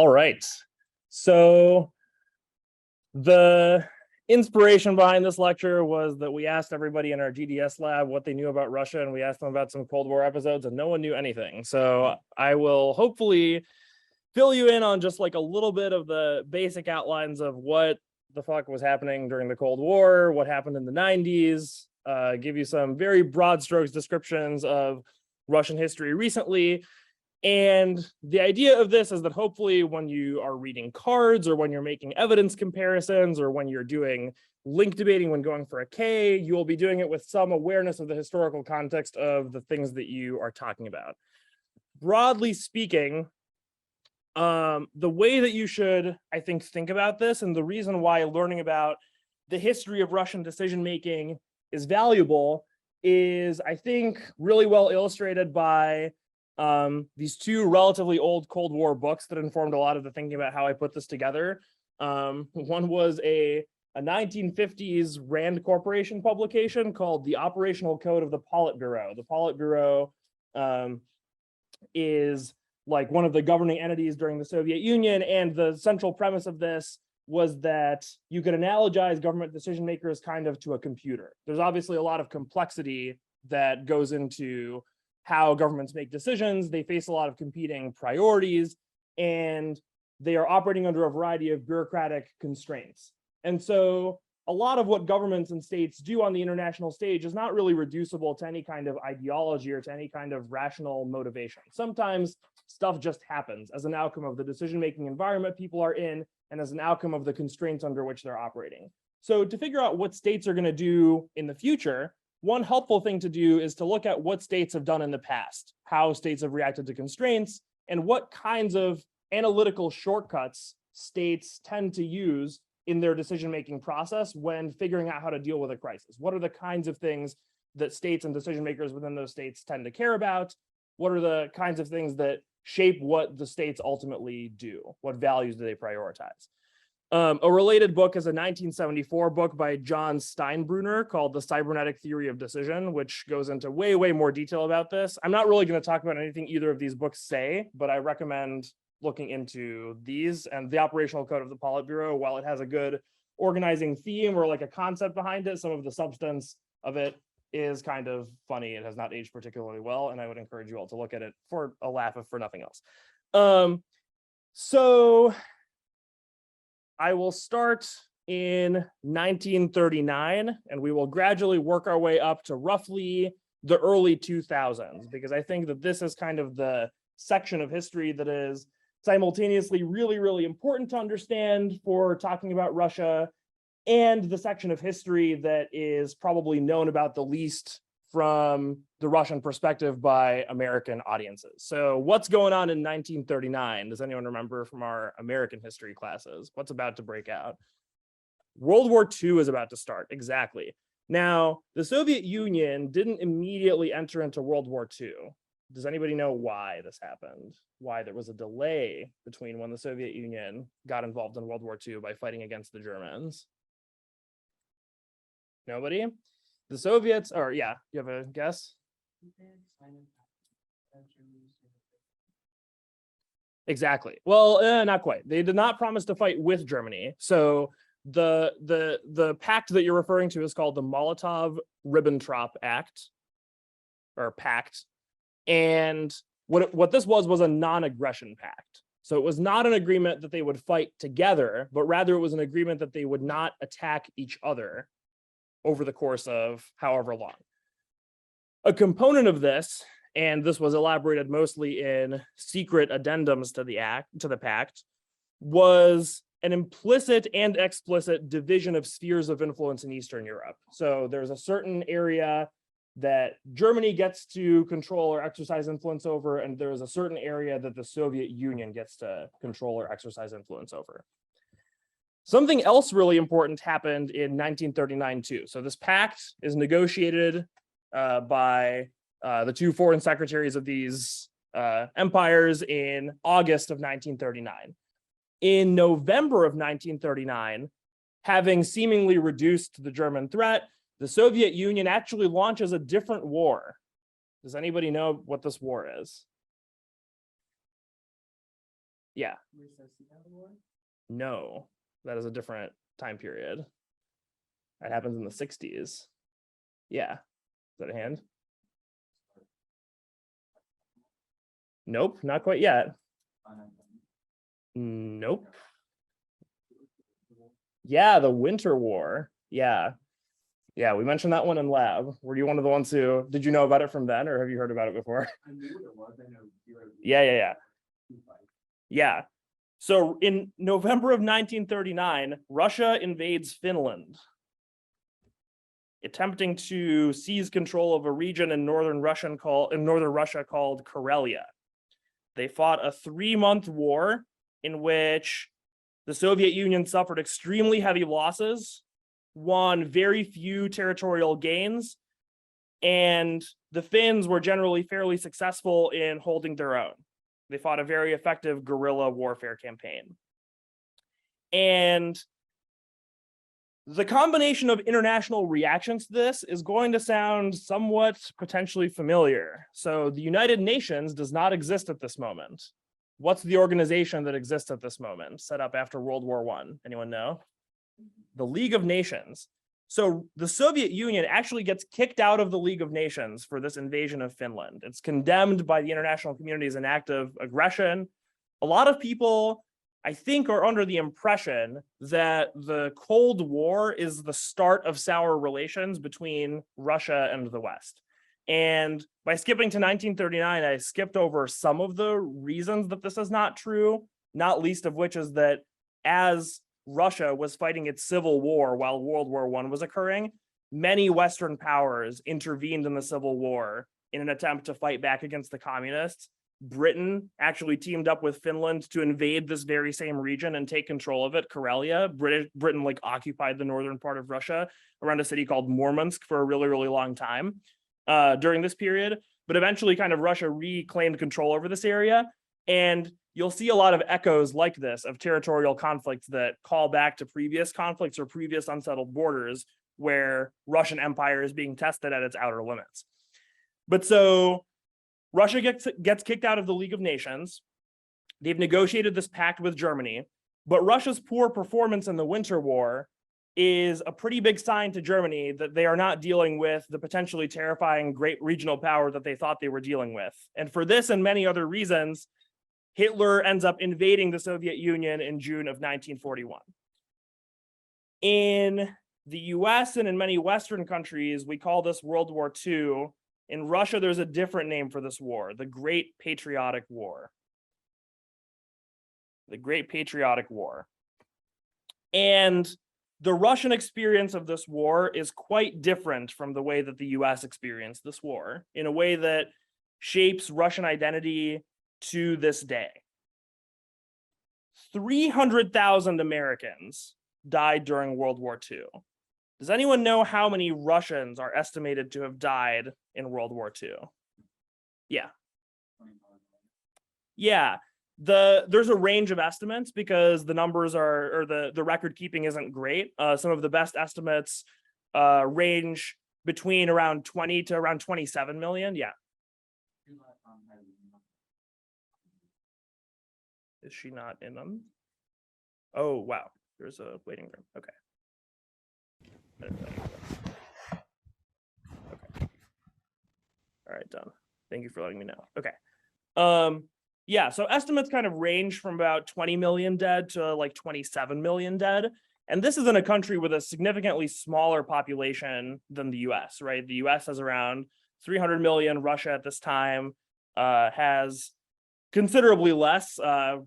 All right. So the inspiration behind this lecture was that we asked everybody in our GDS lab what they knew about Russia, and we asked them about some Cold War episodes, and no one knew anything. So I will hopefully fill you in on just like a little bit of the basic outlines of what the fuck was happening during the Cold War, what happened in the 90s, give you some very broad strokes descriptions of Russian history recently. And the idea of this is that hopefully when you are reading cards or when you're making evidence comparisons or when you're doing link debating when going for a K, you will be doing it with some awareness of the historical context of the things that you are talking about. Broadly speaking, the way that you should, I think about this, and the reason why learning about the history of Russian decision-making is valuable is, I think, really well illustrated by these two relatively old Cold War books that informed a lot of the thinking about how I put this together. One was a 1950s Rand Corporation publication called The Operational Code of the Politburo. The Politburo is like one of the governing entities during the Soviet Union, and the central premise of this was that you could analogize government decision makers kind of to a computer. There's obviously a lot of complexity that goes into how governments make decisions. They face a lot of competing priorities, and they are operating under a variety of bureaucratic constraints. And so a lot of what governments and states do on the international stage is not really reducible to any kind of ideology or to any kind of rational motivation. Sometimes stuff just happens as an outcome of the decision-making environment people are in and as an outcome of the constraints under which they're operating. So to figure out what states are going to do in the future, one helpful thing to do is to look at what states have done in the past, how states have reacted to constraints, and what kinds of analytical shortcuts states tend to use in their decision-making process when figuring out how to deal with a crisis. What are the kinds of things that states and decision makers within those states tend to care about? What are the kinds of things that shape what the states ultimately do? What values do they prioritize? A related book is a 1974 book by John Steinbrunner called The Cybernetic Theory of Decision, which goes into way more detail about this. I'm not really going to talk about anything either of these books say, but I recommend looking into these. And The Operational Code of the Politburo, while it has a good organizing theme or like a concept behind it, some of the substance of it is kind of funny. It has not aged particularly well, and I would encourage you all to look at it for a laugh, if for nothing else. So I will start in 1939, and we will gradually work our way up to roughly the early 2000s, because I think that this is kind of the section of history that is simultaneously really important to understand for talking about Russia, and the section of history that is probably known about the least from the Russian perspective by American audiences. So what's going on in 1939? Does anyone remember from our American history classes? What's about to break out? World War II is about to start, exactly. Now, the Soviet Union didn't immediately enter into World War II. Does anybody know why this happened? Why there was a delay between when the Soviet Union got involved in World War II by fighting against the Germans? Nobody? The Soviets, or yeah, you have a guess? Exactly. Well, not quite. They did not promise to fight with Germany. So the pact that you're referring to is called the Molotov-Ribbentrop Act, or Pact. And what this was a non-aggression pact. So it was not an agreement that they would fight together, but rather it was an agreement that they would not attack each other over the course of however long. A component of this, and this was elaborated mostly in secret addendums to the pact, was an implicit and explicit division of spheres of influence in Eastern Europe. So there's a certain area that Germany gets to control or exercise influence over, and there's a certain area that the Soviet Union gets to control or exercise influence over. Something else really important happened in 1939 too. So this pact is negotiated by the two foreign secretaries of these empires in August of 1939. In November of 1939, having seemingly reduced the German threat, the Soviet Union actually launches a different war. Does anybody know what this war is? Yeah. No, that is a different time period. That happens in the 60s. Yeah. Is that a hand? Nope, not quite yet. Nope. Yeah, the Winter War. Yeah. Yeah, we mentioned that one in lab. Were you one of the ones who, did you know about it from then, or have you heard about it before? I knew what it was. I know. Yeah. Yeah. So in November of 1939, Russia invades Finland, attempting to seize control of a region in northern Russia called Karelia. They fought a 3-month war in which the Soviet Union suffered extremely heavy losses, won very few territorial gains, and the Finns were generally fairly successful in holding their own. They fought a very effective guerrilla warfare campaign. And the combination of international reactions to this is going to sound somewhat potentially familiar. So the United Nations does not exist at this moment. What's the organization that exists at this moment, set up after World War I? Anyone know? The League of Nations. So the Soviet Union actually gets kicked out of the League of Nations for this invasion of Finland. It's condemned by the international community as an act of aggression. A lot of people, I think, are under the impression that the Cold War is the start of sour relations between Russia and the West. And by skipping to 1939, I skipped over some of the reasons that this is not true, not least of which is that as Russia was fighting its civil war while World War I was occurring, many Western powers intervened in the Civil War in an attempt to fight back against the communists. Britain actually teamed up with Finland to invade this very same region and take control of it, Karelia. Britain like occupied the northern part of Russia around a city called Murmansk for a really, really long time during this period. But eventually kind of Russia reclaimed control over this area. And you'll see a lot of echoes like this of territorial conflicts that call back to previous conflicts or previous unsettled borders where Russian empire is being tested at its outer limits. But so Russia gets kicked out of the League of Nations. They've negotiated this pact with Germany, but Russia's poor performance in the Winter War is a pretty big sign to Germany that they are not dealing with the potentially terrifying great regional power that they thought they were dealing with. And for this and many other reasons, Hitler ends up invading the Soviet Union in June of 1941. In the US and in many Western countries, we call this World War II. In Russia, there's a different name for this war, the Great Patriotic War. The Great Patriotic War. And the Russian experience of this war is quite different from the way that the US experienced this war, in a way that shapes Russian identity to this day. 300,000 Americans died during World War II. Does anyone know how many Russians are estimated to have died in World War II? Yeah. Yeah. There's a range of estimates because the numbers are, or the record keeping isn't great. Some of the best estimates range between around 20 to around 27 million. Yeah. Is she not in them? Oh, wow. There's a waiting room. Okay. Okay. All right, done. Thank you for letting me know. Okay. Yeah, so estimates kind of range from about 20 million dead to like 27 million dead. And this is in a country with a significantly smaller population than the US, right? The US has around 300 million. Russia at this time has considerably less,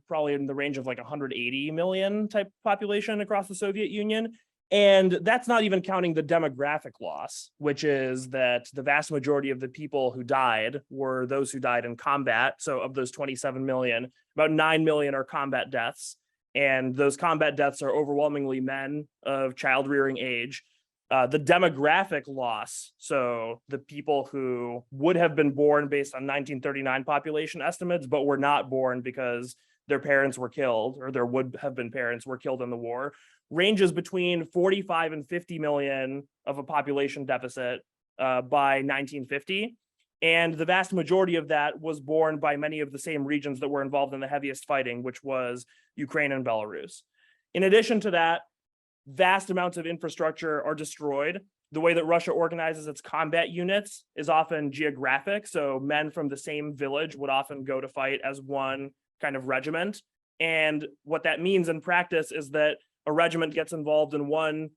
probably in the range of like 180 million type population across the Soviet Union. And that's not even counting the demographic loss, which is that the vast majority of the people who died were those who died in combat. So of those 27 million, about 9 million are combat deaths. And those combat deaths are overwhelmingly men of child rearing age. The demographic loss, so the people who would have been born based on 1939 population estimates, but were not born because their parents were killed, or their would have been parents were killed in the war, ranges between 45 and 50 million of a population deficit by 1950. And the vast majority of that was borne by many of the same regions that were involved in the heaviest fighting, which was Ukraine and Belarus. In addition to that, vast amounts of infrastructure are destroyed. The way that Russia organizes its combat units is often geographic. So men from the same village would often go to fight as one kind of regiment. And what that means in practice is that a regiment gets involved in one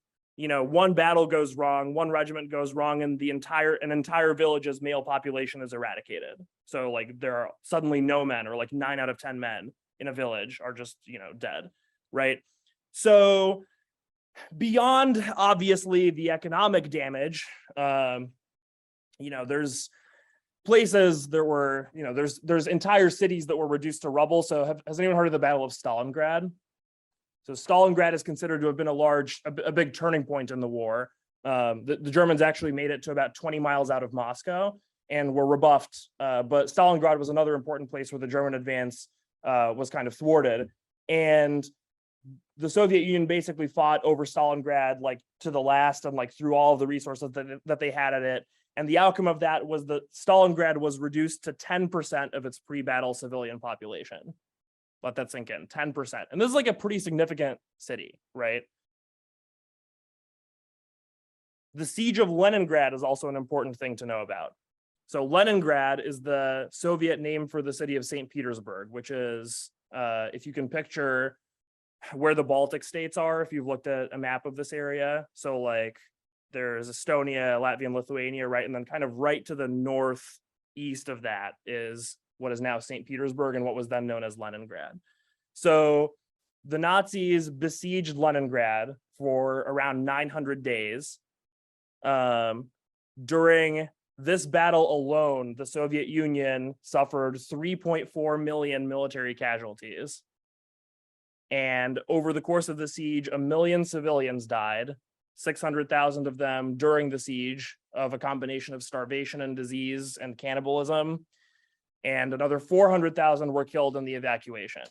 battle goes wrong, one regiment goes wrong, and an entire village's male population is eradicated. So like there are suddenly no men, or like 9 out of 10 men in a village are just, dead, right? So beyond obviously the economic damage, there's places there were, there's entire cities that were reduced to rubble. So has anyone heard of the Battle of Stalingrad? So Stalingrad is considered to have been a big turning point in the war. The Germans actually made it to about 20 miles out of Moscow and were rebuffed. But Stalingrad was another important place where the German advance was kind of thwarted. And the Soviet Union basically fought over Stalingrad like to the last and like through all of the resources that they had at it. And the outcome of that was that Stalingrad was reduced to 10% of its pre-battle civilian population. Let that sink in, 10%. And this is like a pretty significant city, right? The siege of Leningrad is also an important thing to know about. So Leningrad is the Soviet name for the city of St. Petersburg, which is, if you can picture where the Baltic states are, if you've looked at a map of this area. So like there's Estonia, Latvia, and Lithuania, right? And then kind of right to the northeast of that is what is now St. Petersburg and what was then known as Leningrad. So the Nazis besieged Leningrad for around 900 days. During this battle alone, the Soviet Union suffered 3.4 million military casualties. And over the course of the siege, 1 million civilians died, 600,000 of them during the siege of a combination of starvation and disease and cannibalism. And another 400,000 were killed in the evacuation.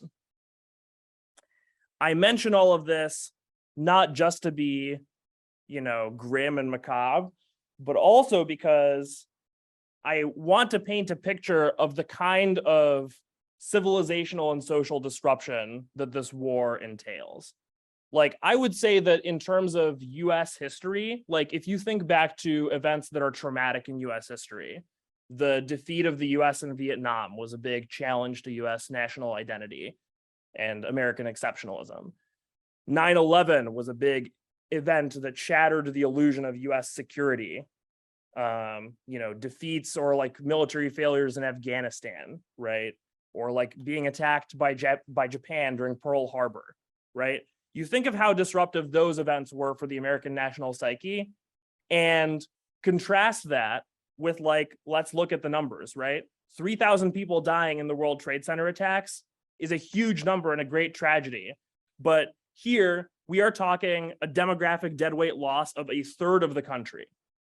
I mention all of this not just to be, grim and macabre, but also because I want to paint a picture of the kind of civilizational and social disruption that this war entails. Like, I would say that in terms of US history, like if you think back to events that are traumatic in US history, the defeat of the US in Vietnam was a big challenge to US national identity and American exceptionalism. 9/11 was a big event that shattered the illusion of US security. Defeats or like military failures in Afghanistan, right? Or like being attacked by Japan during Pearl Harbor, right? You think of how disruptive those events were for the American national psyche and contrast that with like, let's look at the numbers, right? 3,000 people dying in the World Trade Center attacks is a huge number and a great tragedy. But here we are talking a demographic deadweight loss of 1/3 of the country,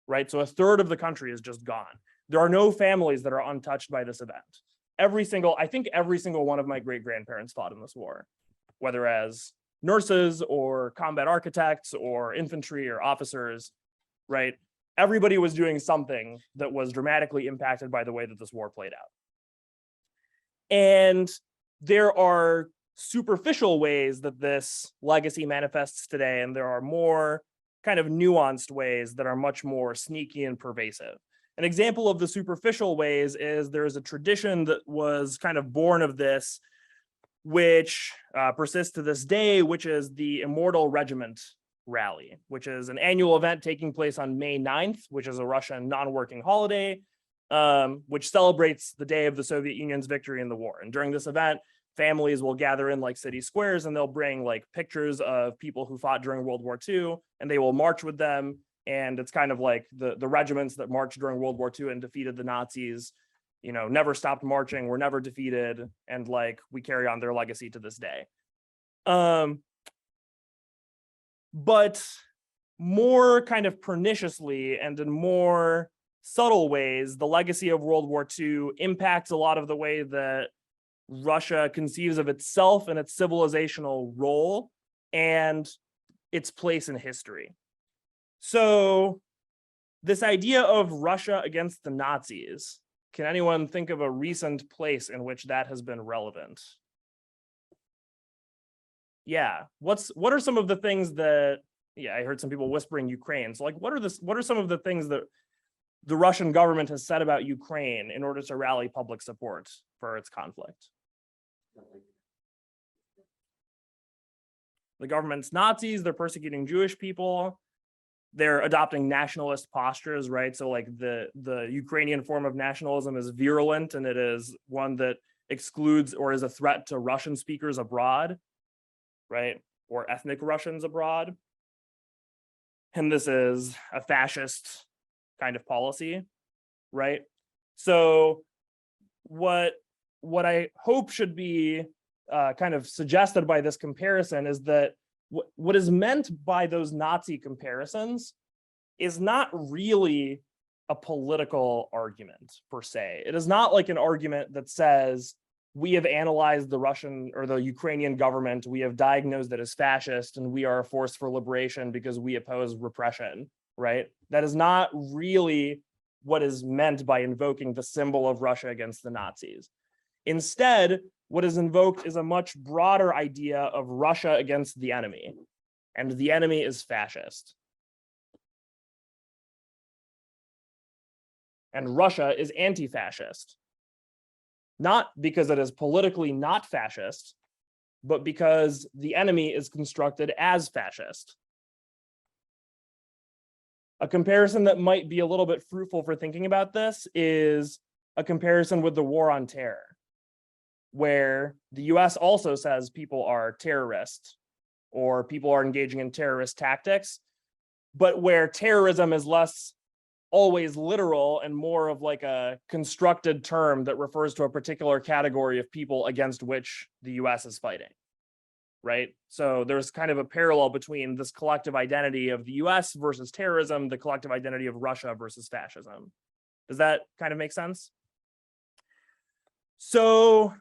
right? So 1/3 of the country is just gone. There are no families that are untouched by this event. I think every single one of my great-grandparents fought in this war, whether as nurses or combat architects or infantry or officers, right? Everybody was doing something that was dramatically impacted by the way that this war played out. And there are superficial ways that this legacy manifests today, and there are more kind of nuanced ways that are much more sneaky and pervasive. An example of the superficial ways is there's a tradition that was kind of born of this, which persists to this day, which is the Immortal Regiment Rally, which is an annual event taking place on May 9th, which is a Russian non-working holiday, which celebrates the day of the Soviet Union's victory in the war. And during this event, families will gather in like city squares and they'll bring like pictures of people who fought during World War II, and they will march with them. And it's kind of like the regiments that marched during World War II and defeated the Nazis, never stopped marching, were never defeated, and like we carry on their legacy to this day. But more kind of perniciously and in more subtle ways, the legacy of World War II impacts a lot of the way that Russia conceives of itself and its civilizational role and its place in history. So this idea of Russia against the Nazis Can anyone think of a recent place in which that has been relevant? Yeah, what are some of the things that, yeah, I heard some people whispering Ukraine. So like, what are some of the things that the Russian government has said about Ukraine in order to rally public support for its conflict? The government's Nazis, they're persecuting Jewish people, they're adopting nationalist postures, right? So like the Ukrainian form of nationalism is virulent, and it is one that excludes or is a threat to Russian speakers abroad, right? Or ethnic Russians abroad. And this is a fascist kind of policy, right? So what I hope should be kind of suggested by this comparison is that what is meant by those Nazi comparisons is not really a political argument per se. It is not like an argument that says, we have analyzed the Russian or the Ukrainian government, we have diagnosed it as fascist, and we are a force for liberation because we oppose repression, right? That is not really what is meant by invoking the symbol of Russia against the Nazis. Instead, what is invoked is a much broader idea of Russia against the enemy, and the enemy is fascist. And Russia is anti-fascist. Not because it is politically not fascist, but because the enemy is constructed as fascist. A comparison that might be a little bit fruitful for thinking about this is a comparison with the war on terror, where the US also says people are terrorists or people are engaging in terrorist tactics, but where terrorism is less always literal and more of like a constructed term that refers to a particular category of people against which the US is fighting, right? So there's kind of a parallel between this collective identity of the US versus terrorism, the collective identity of Russia versus fascism. Does that kind of make sense? So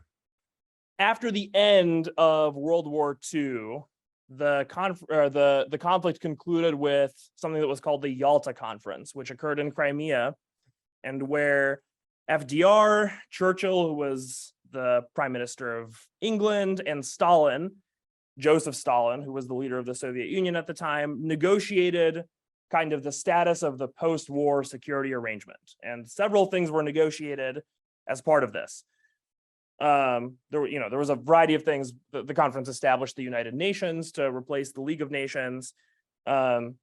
after the end of World War II, the conflict concluded with something that was called the Yalta Conference, which occurred in Crimea, and where FDR, Churchill, who was the Prime Minister of England, and Stalin, Joseph Stalin, who was the leader of the Soviet Union at the time, negotiated kind of the status of the post-war security arrangement. And several things were negotiated as part of this. There was a variety of things. The conference established the United Nations to replace the League of Nations. The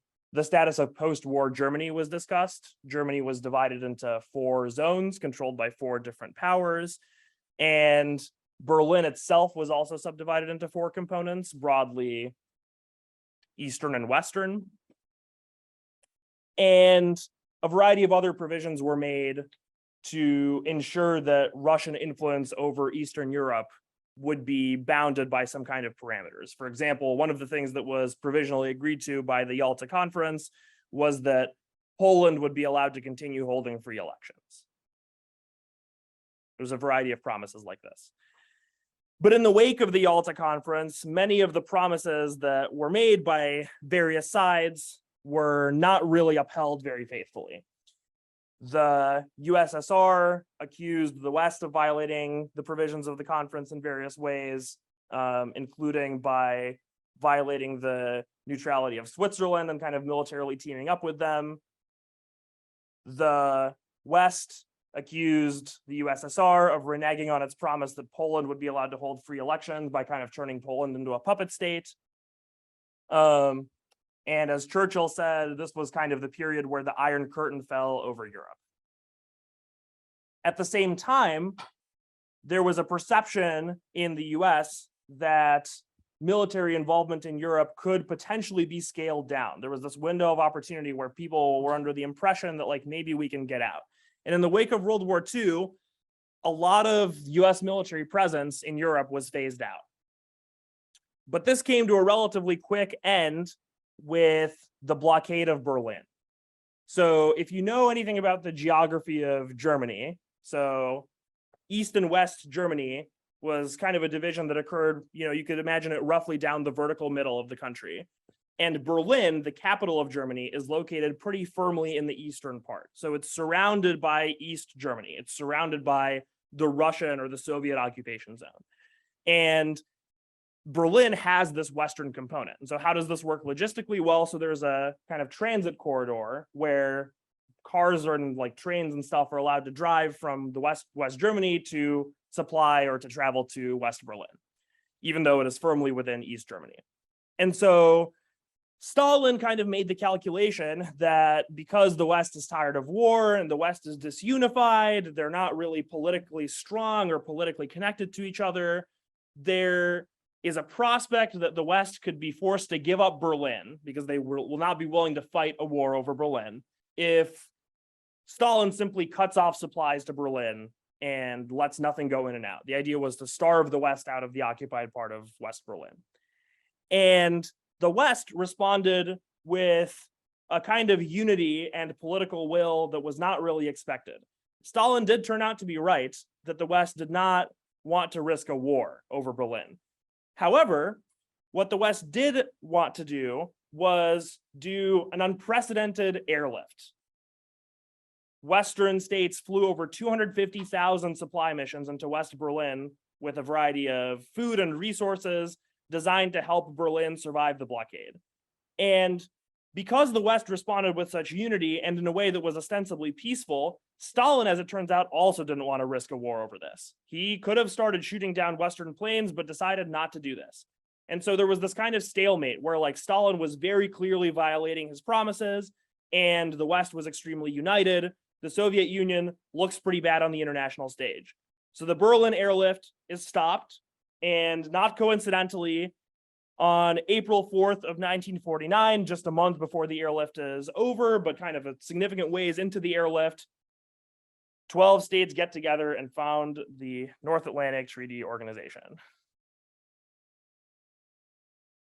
status of post-war Germany was discussed. Germany was divided into 4 zones controlled by 4 different powers. And Berlin itself was also subdivided into 4 components, broadly Eastern and Western. And a variety of other provisions were made to ensure that Russian influence over Eastern Europe would be bounded by some kind of parameters. For example, one of the things that was provisionally agreed to by the Yalta Conference was that Poland would be allowed to continue holding free elections. There's a variety of promises like this. But in the wake of the Yalta Conference, many of the promises that were made by various sides were not really upheld very faithfully. The USSR accused the West of violating the provisions of the conference in various ways, including by violating the neutrality of Switzerland and kind of militarily teaming up with them. The West accused the USSR of reneging on its promise that Poland would be allowed to hold free elections by kind of turning Poland into a puppet state. And as Churchill said, this was kind of the period where the Iron Curtain fell over Europe. At the same time, there was a perception in the US that military involvement in Europe could potentially be scaled down. There was this window of opportunity where people were under the impression that like maybe we can get out. And in the wake of World War II, a lot of US military presence in Europe was phased out. But this came to a relatively quick end with the blockade of Berlin. So if you know anything about the geography of Germany, so East and West Germany was kind of a division that occurred, you could imagine it roughly down the vertical middle of the country. And Berlin, the capital of Germany, is located pretty firmly in the eastern part. So it's surrounded by East Germany. It's surrounded by the Russian or the Soviet occupation zone. And Berlin has this Western component. And so how does this work logistically? Well, so there's a kind of transit corridor where cars and like trains and stuff are allowed to drive from the West Germany to supply or to travel to West Berlin, even though it is firmly within East Germany. And so Stalin kind of made the calculation that because the West is tired of war and the West is disunified, they're not really politically strong or politically connected to each other, there is a prospect that the West could be forced to give up Berlin because they will not be willing to fight a war over Berlin if Stalin simply cuts off supplies to Berlin and lets nothing go in and out. The idea was to starve the West out of the occupied part of West Berlin. And the West responded with a kind of unity and political will that was not really expected. Stalin did turn out to be right that the West did not want to risk a war over Berlin. However, what the West did want to do was do an unprecedented airlift. Western states flew over 250,000 supply missions into West Berlin with a variety of food and resources designed to help Berlin survive the blockade. And because the West responded with such unity and in a way that was ostensibly peaceful, Stalin, as it turns out, also didn't want to risk a war over this. He could have started shooting down Western planes, but decided not to do this. And so there was this kind of stalemate where like Stalin was very clearly violating his promises and the West was extremely united. The Soviet Union looks pretty bad on the international stage. So the Berlin airlift is stopped, and not coincidentally, on April 4th of 1949, just a month before the airlift is over, but kind of a significant ways into the airlift, 12 states get together and found the North Atlantic Treaty Organization.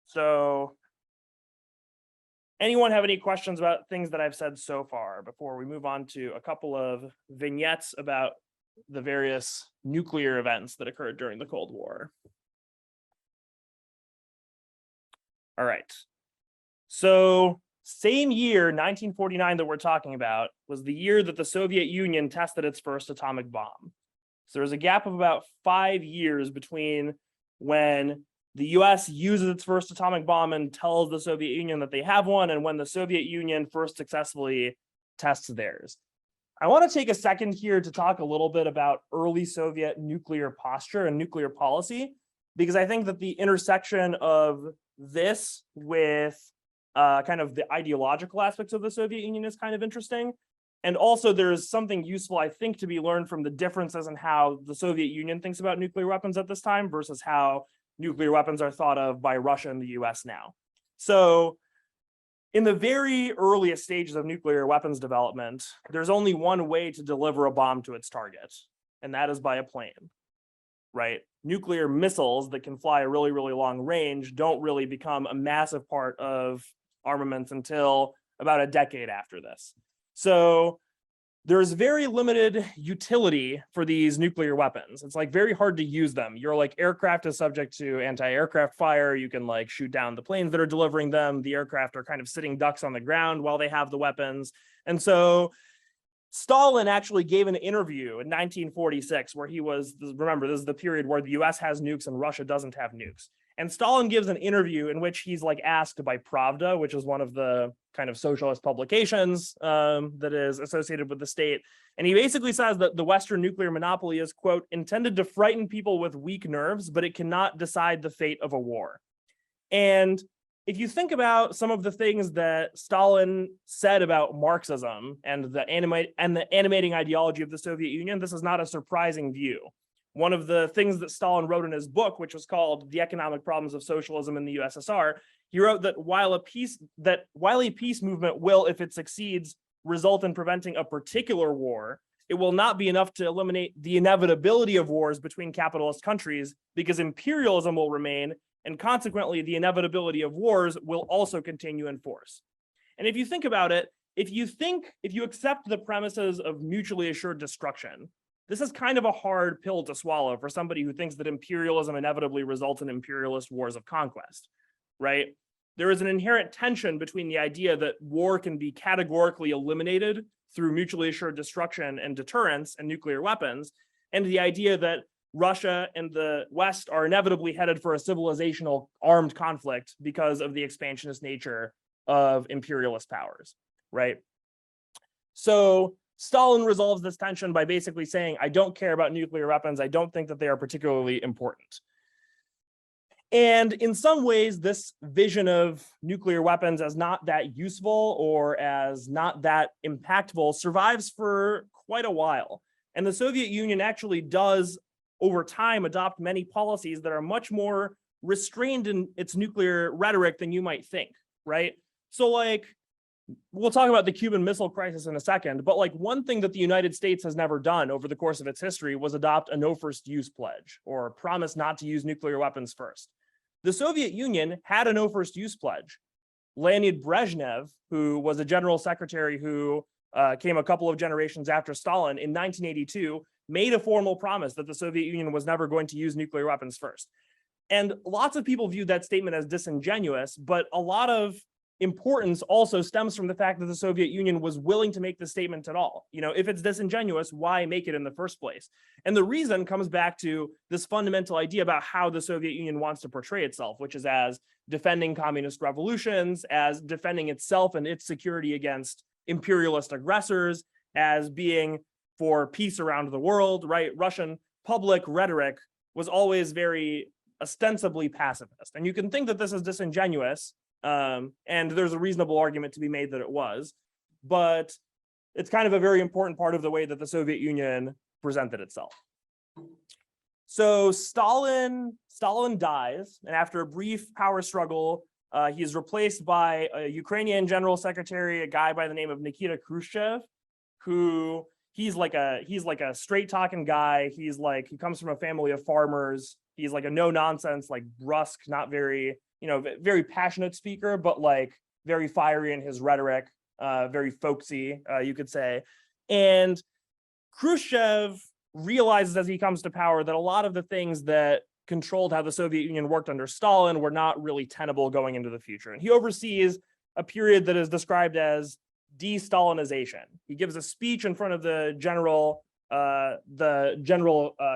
So, anyone have any questions about things that I've said so far before we move on to a couple of vignettes about the various nuclear events that occurred during the Cold War? All right. So same year, 1949, that we're talking about was the year that the Soviet Union tested its first atomic bomb. So there's a gap of about 5 years between when the US uses its first atomic bomb and tells the Soviet Union that they have one, and when the Soviet Union first successfully tests theirs. I want to take a second here to talk a little bit about early Soviet nuclear posture and nuclear policy, because I think that the intersection of this with kind of the ideological aspects of the Soviet Union is kind of interesting. And also there's something useful, I think, to be learned from the differences in how the Soviet Union thinks about nuclear weapons at this time versus how nuclear weapons are thought of by Russia and the US now. So in the very earliest stages of nuclear weapons development, there's only one way to deliver a bomb to its target, and that is by a plane, right? Nuclear missiles that can fly a really, really long range don't really become a massive part of armaments until about a decade after this. So there's very limited utility for these nuclear weapons. It's like very hard to use them. Your like aircraft is subject to anti-aircraft fire. You can like shoot down the planes that are delivering them. The aircraft are kind of sitting ducks on the ground while they have the weapons. And so Stalin actually gave an interview in 1946 where he was, remember, this is the period where the US has nukes and Russia doesn't have nukes. And Stalin gives an interview in which he's like asked by Pravda, which is one of the kind of socialist publications that is associated with the state. And he basically says that the Western nuclear monopoly is, quote, intended to frighten people with weak nerves, but it cannot decide the fate of a war. And if you think about some of the things that Stalin said about Marxism and the animating ideology of the Soviet Union, this is not a surprising view. One of the things that Stalin wrote in his book, which was called The Economic Problems of Socialism in the USSR, he wrote that while a peace movement will, if it succeeds, result in preventing a particular war, it will not be enough to eliminate the inevitability of wars between capitalist countries, because imperialism will remain, and consequently the inevitability of wars will also continue in force. And if you think about it, if you accept the premises of mutually assured destruction, this is kind of a hard pill to swallow for somebody who thinks that imperialism inevitably results in imperialist wars of conquest, right? there is an inherent tension between the idea that war can be categorically eliminated through mutually assured destruction and deterrence and nuclear weapons, and the idea that Russia and the West are inevitably headed for a civilizational armed conflict because of the expansionist nature of imperialist powers, right? So Stalin resolves this tension by basically saying, I don't care about nuclear weapons. I don't think that they are particularly important. And in some ways, this vision of nuclear weapons as not that useful or as not that impactful survives for quite a while. And the Soviet Union actually does, over time, adopt many policies that are much more restrained in its nuclear rhetoric than you might think, right? So like, we'll talk about the Cuban Missile Crisis in a second, but like one thing that the United States has never done over the course of its history was adopt a no first use pledge or promise not to use nuclear weapons first. The Soviet Union had a no first use pledge. Leonid Brezhnev, who was a general secretary who came a couple of generations after Stalin in 1982, made a formal promise that the Soviet Union was never going to use nuclear weapons first. And lots of people viewed that statement as disingenuous, but a lot of importance also stems from the fact that the Soviet Union was willing to make the statement at all. You know, if it's disingenuous, why make it in the first place? And the reason comes back to this fundamental idea about how the Soviet Union wants to portray itself, which is as defending communist revolutions, as defending itself and its security against imperialist aggressors, as being for peace around the world, right? Russian public rhetoric was always very ostensibly pacifist. And you can think that this is disingenuous, and there's a reasonable argument to be made that it was, but it's kind of a very important part of the way that the Soviet Union presented itself. So Stalin dies, and after a brief power struggle, he is replaced by a Ukrainian general secretary, a guy by the name of Nikita Khrushchev, who he's like a straight talking guy. He comes from a family of farmers. He's like a no nonsense, like brusque, not very, very passionate speaker, but like very fiery in his rhetoric, very folksy, you could say. And Khrushchev realizes as he comes to power that a lot of the things that controlled how the Soviet Union worked under Stalin were not really tenable going into the future. And he oversees a period that is described as de-Stalinization. He gives a speech in front of the General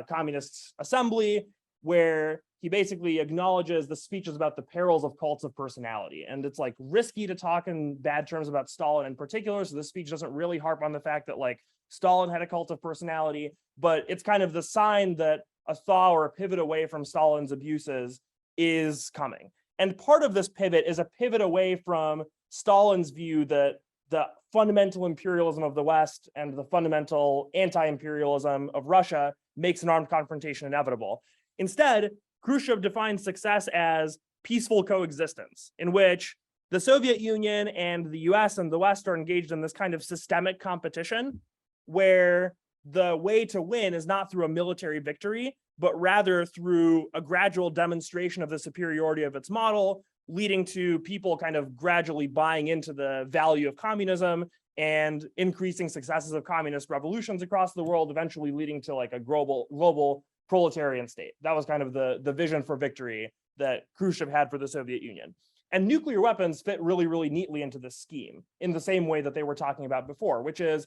Communist Assembly, where he basically acknowledges the speech is about the perils of cults of personality. And it's like risky to talk in bad terms about Stalin in particular. So this speech doesn't really harp on the fact that like Stalin had a cult of personality, but it's kind of the sign that a thaw or a pivot away from Stalin's abuses is coming. And part of this pivot is a pivot away from Stalin's view that the fundamental imperialism of the West and the fundamental anti-imperialism of Russia makes an armed confrontation inevitable. Instead, Khrushchev defines success as peaceful coexistence, in which the Soviet Union and the US and the West are engaged in this kind of systemic competition, where the way to win is not through a military victory, but rather through a gradual demonstration of the superiority of its model, leading to people kind of gradually buying into the value of communism and increasing successes of communist revolutions across the world, eventually leading to like a global proletarian state. That was kind of the vision for victory that Khrushchev had for the Soviet Union. And nuclear weapons fit really, really neatly into this scheme in the same way that they were talking about before, which is,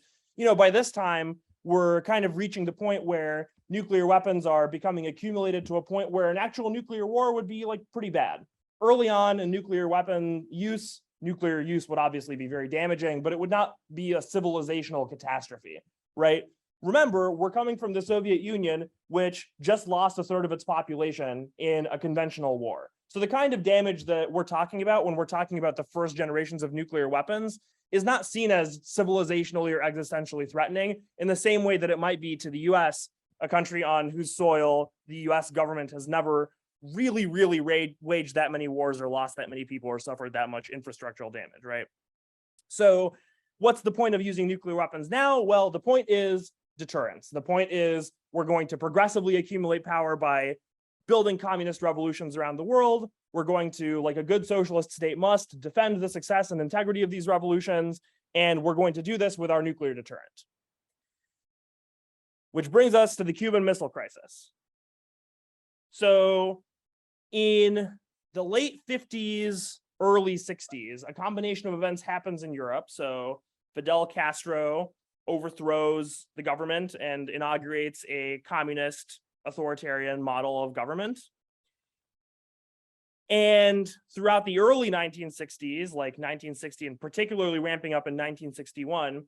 by this time, we're kind of reaching the point where nuclear weapons are becoming accumulated to a point where an actual nuclear war would be like pretty bad. Early on in nuclear use would obviously be very damaging, but it would not be a civilizational catastrophe, right? Remember, we're coming from the Soviet Union, which just lost a third of its population in a conventional war. So the kind of damage that we're talking about when we're talking about the first generations of nuclear weapons is not seen as civilizationally or existentially threatening in the same way that it might be to the US, a country on whose soil the US government has never really waged that many wars or lost that many people or suffered that much infrastructural damage, right? So what's the point of using nuclear weapons now? Well, the point is deterrence. The point is we're going to progressively accumulate power by building communist revolutions around the world. We're going to, like a good socialist state must, defend the success and integrity of these revolutions, and we're going to do this with our nuclear deterrent. Which brings us to the Cuban Missile Crisis. So in the late 50s, early 60s, a combination of events happens in Europe. So Fidel Castro overthrows the government and inaugurates a communist authoritarian model of government. And throughout the early 1960s, like 1960 and particularly ramping up in 1961,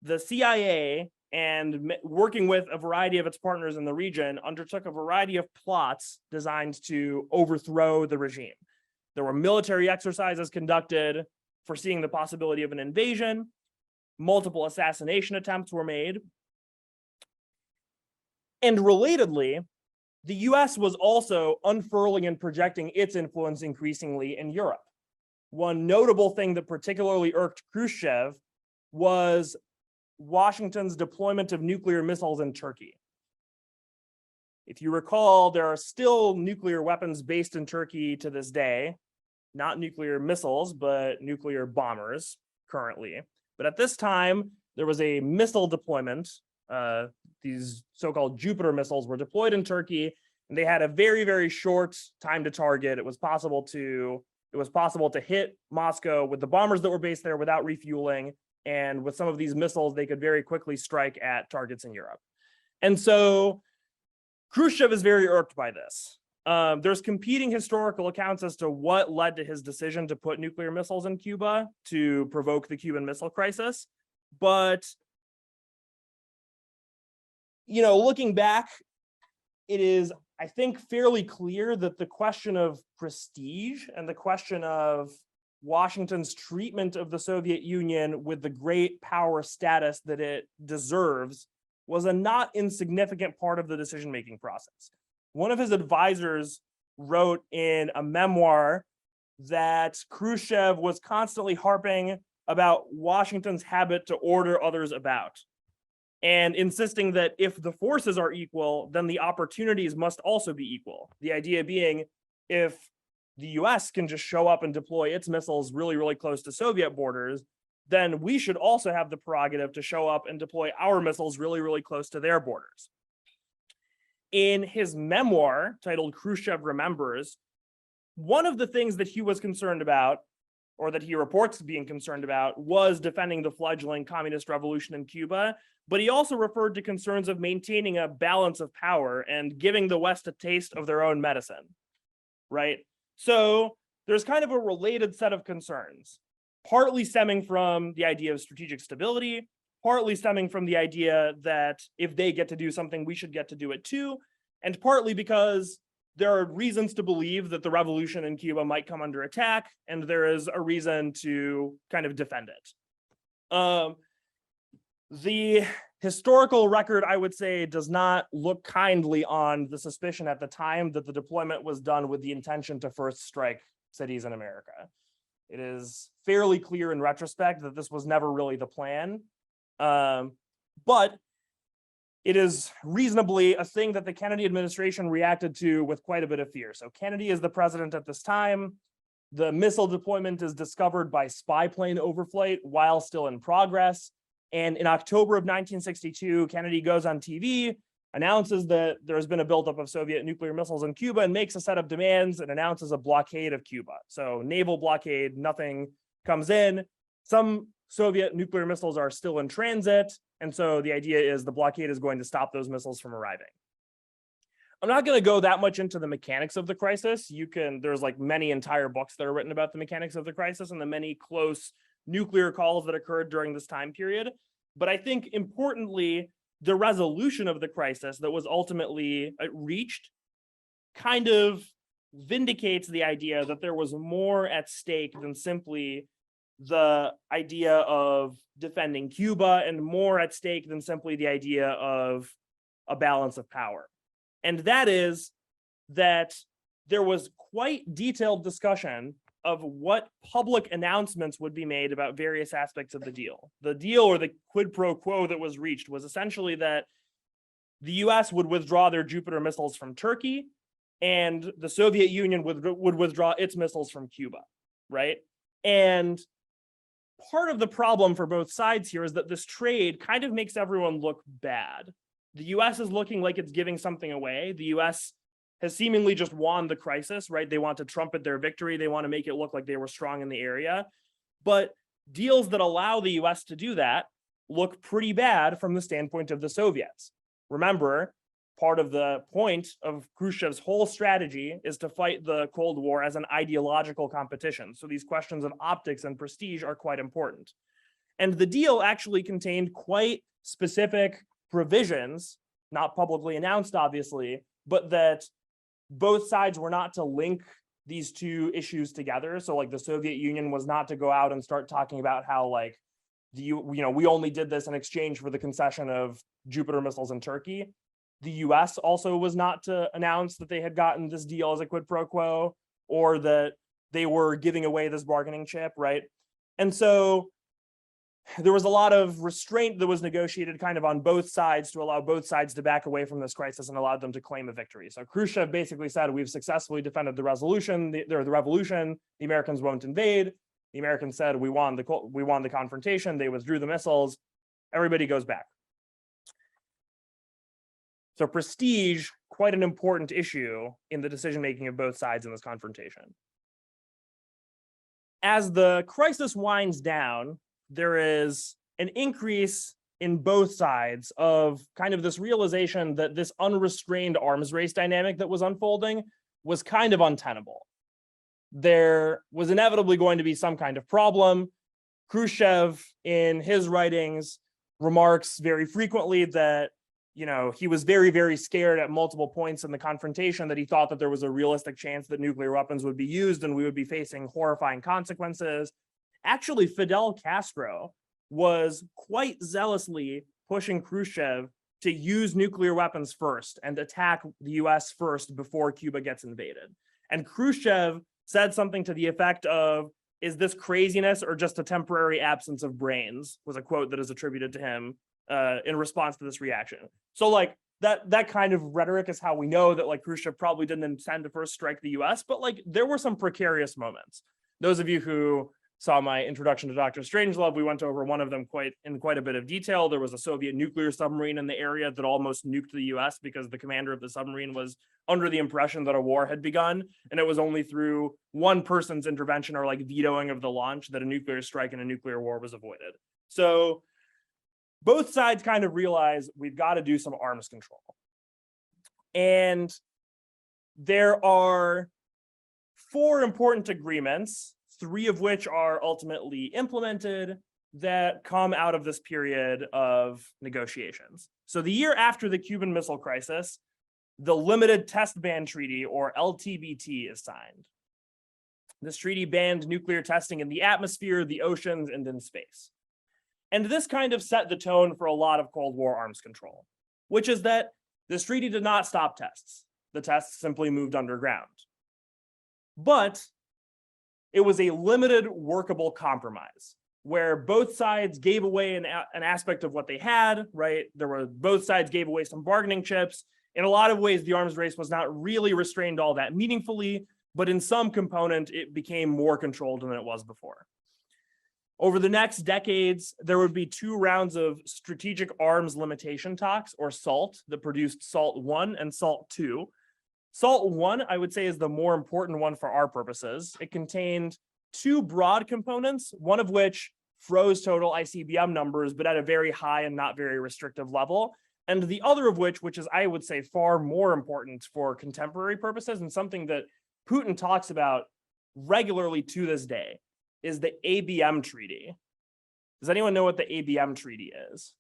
the CIA, and working with a variety of its partners in the region, undertook a variety of plots designed to overthrow the regime. There were military exercises conducted foreseeing the possibility of an invasion. Multiple assassination attempts were made. And relatedly, the US was also unfurling and projecting its influence increasingly in Europe. One notable thing that particularly irked Khrushchev was Washington's deployment of nuclear missiles in Turkey. If you recall, there are still nuclear weapons based in Turkey to this day, not nuclear missiles, but nuclear bombers currently. But at this time, there was a missile deployment. These so-called Jupiter missiles were deployed in Turkey, and they had a very, very short time to target. It was possible to hit Moscow with the bombers that were based there without refueling. And with some of these missiles, they could very quickly strike at targets in Europe. And so Khrushchev is very irked by this. There's competing historical accounts as to what led to his decision to put nuclear missiles in Cuba to provoke the Cuban Missile Crisis. But, you know, looking back, it is, I think, fairly clear that the question of prestige and the question of Washington's treatment of the Soviet Union with the great power status that it deserves was a not insignificant part of the decision-making process. One of his advisors wrote in a memoir that Khrushchev was constantly harping about Washington's habit to order others about, and insisting that if the forces are equal, then the opportunities must also be equal. The idea being, if the US can just show up and deploy its missiles really, really close to Soviet borders, then we should also have the prerogative to show up and deploy our missiles really, really close to their borders. In his memoir titled Khrushchev Remembers, one of the things that he was concerned about, or that he reports being concerned about, was defending the fledgling communist revolution in Cuba. But he also referred to concerns of maintaining a balance of power and giving the West a taste of their own medicine, right? So there's kind of a related set of concerns, partly stemming from the idea of strategic stability, partly stemming from the idea that if they get to do something, we should get to do it too, and partly because there are reasons to believe that the revolution in Cuba might come under attack, and there is a reason to kind of defend it. The historical record, I would say, does not look kindly on the suspicion at the time that the deployment was done with the intention to first strike cities in America. It is fairly clear in retrospect that this was never really the plan, but it is reasonably a thing that the Kennedy administration reacted to with quite a bit of fear. So Kennedy is the president at this time. The missile deployment is discovered by spy plane overflight while still in progress. And in October of 1962, Kennedy goes on TV, announces that there has been a buildup of Soviet nuclear missiles in Cuba, and makes a set of demands and announces a blockade of Cuba. So naval blockade, nothing comes in. Some Soviet nuclear missiles are still in transit. And so the idea is the blockade is going to stop those missiles from arriving. I'm not going to go that much into the mechanics of the crisis. There's like many entire books that are written about the mechanics of the crisis and the many close nuclear calls that occurred during this time period. But I think importantly, the resolution of the crisis that was ultimately reached kind of vindicates the idea that there was more at stake than simply the idea of defending Cuba, and more at stake than simply the idea of a balance of power. And that is that there was quite detailed discussion of what public announcements would be made about various aspects of the deal. The deal, or the quid pro quo that was reached, was essentially that the US would withdraw their Jupiter missiles from Turkey, and the Soviet Union would withdraw its missiles from Cuba, right? And part of the problem for both sides here is that this trade kind of makes everyone look bad. The US is looking like it's giving something away. The US has seemingly just won the crisis, right? They want to trumpet their victory. They want to make it look like they were strong in the area. But deals that allow the US to do that look pretty bad from the standpoint of the Soviets. Remember, part of the point of Khrushchev's whole strategy is to fight the Cold War as an ideological competition. So these questions of optics and prestige are quite important. And the deal actually contained quite specific provisions, not publicly announced, obviously, but that both sides were not to link these two issues together. So like the Soviet Union was not to go out and start talking about how like we only did this in exchange for the concession of Jupiter missiles in Turkey. The US also was not to announce that they had gotten this deal as a quid pro quo, or that they were giving away this bargaining chip, right? And so there was a lot of restraint that was negotiated kind of on both sides to allow both sides to back away from this crisis and allowed them to claim a victory. So Khrushchev basically said, we've successfully defended the revolution. The Americans won't invade. The Americans said, we won the confrontation. They withdrew the missiles. Everybody goes back. So prestige, quite an important issue in the decision-making of both sides in this confrontation. As the crisis winds down, there is an increase in both sides of kind of this realization that this unrestrained arms race dynamic that was unfolding was kind of untenable. There was inevitably going to be some kind of problem. Khrushchev, in his writings, remarks very frequently that he was very, very scared at multiple points in the confrontation, that he thought that there was a realistic chance that nuclear weapons would be used and we would be facing horrifying consequences. Actually, Fidel Castro was quite zealously pushing Khrushchev to use nuclear weapons first and attack the US first before Cuba gets invaded. And Khrushchev said something to the effect of, "Is this craziness or just a temporary absence of brains?" was a quote that is attributed to him in response to this reaction. So like that kind of rhetoric is how we know that like Khrushchev probably didn't intend to first strike the US, but like there were some precarious moments. Those of you who saw my introduction to Dr. Strangelove, we went over one of them in quite a bit of detail. There was a Soviet nuclear submarine in the area that almost nuked the US because the commander of the submarine was under the impression that a war had begun. And it was only through one person's intervention or like vetoing of the launch that a nuclear strike and a nuclear war was avoided. So both sides kind of realize we've got to do some arms control. And there are 4 important agreements, 3 of which are ultimately implemented, that come out of this period of negotiations. So the year after the Cuban Missile Crisis, the Limited Test Ban Treaty, or LTBT, is signed. This treaty banned nuclear testing in the atmosphere, the oceans, and in space. And this kind of set the tone for a lot of Cold War arms control, which is that this treaty did not stop tests. The tests simply moved underground. But it was a limited, workable compromise where both sides gave away an aspect of what they had, right? Both sides gave away some bargaining chips. In a lot of ways, the arms race was not really restrained all that meaningfully, but in some component, it became more controlled than it was before. Over the next decades, there would be 2 rounds of strategic arms limitation talks, or SALT, that produced SALT 1 and SALT 2. SALT 1, I would say, is the more important one for our purposes. It contained 2 broad components, one of which froze total ICBM numbers, but at a very high and not very restrictive level. And the other of which is, I would say, far more important for contemporary purposes and something that Putin talks about regularly to this day, is the ABM Treaty. Does anyone know what the ABM Treaty is?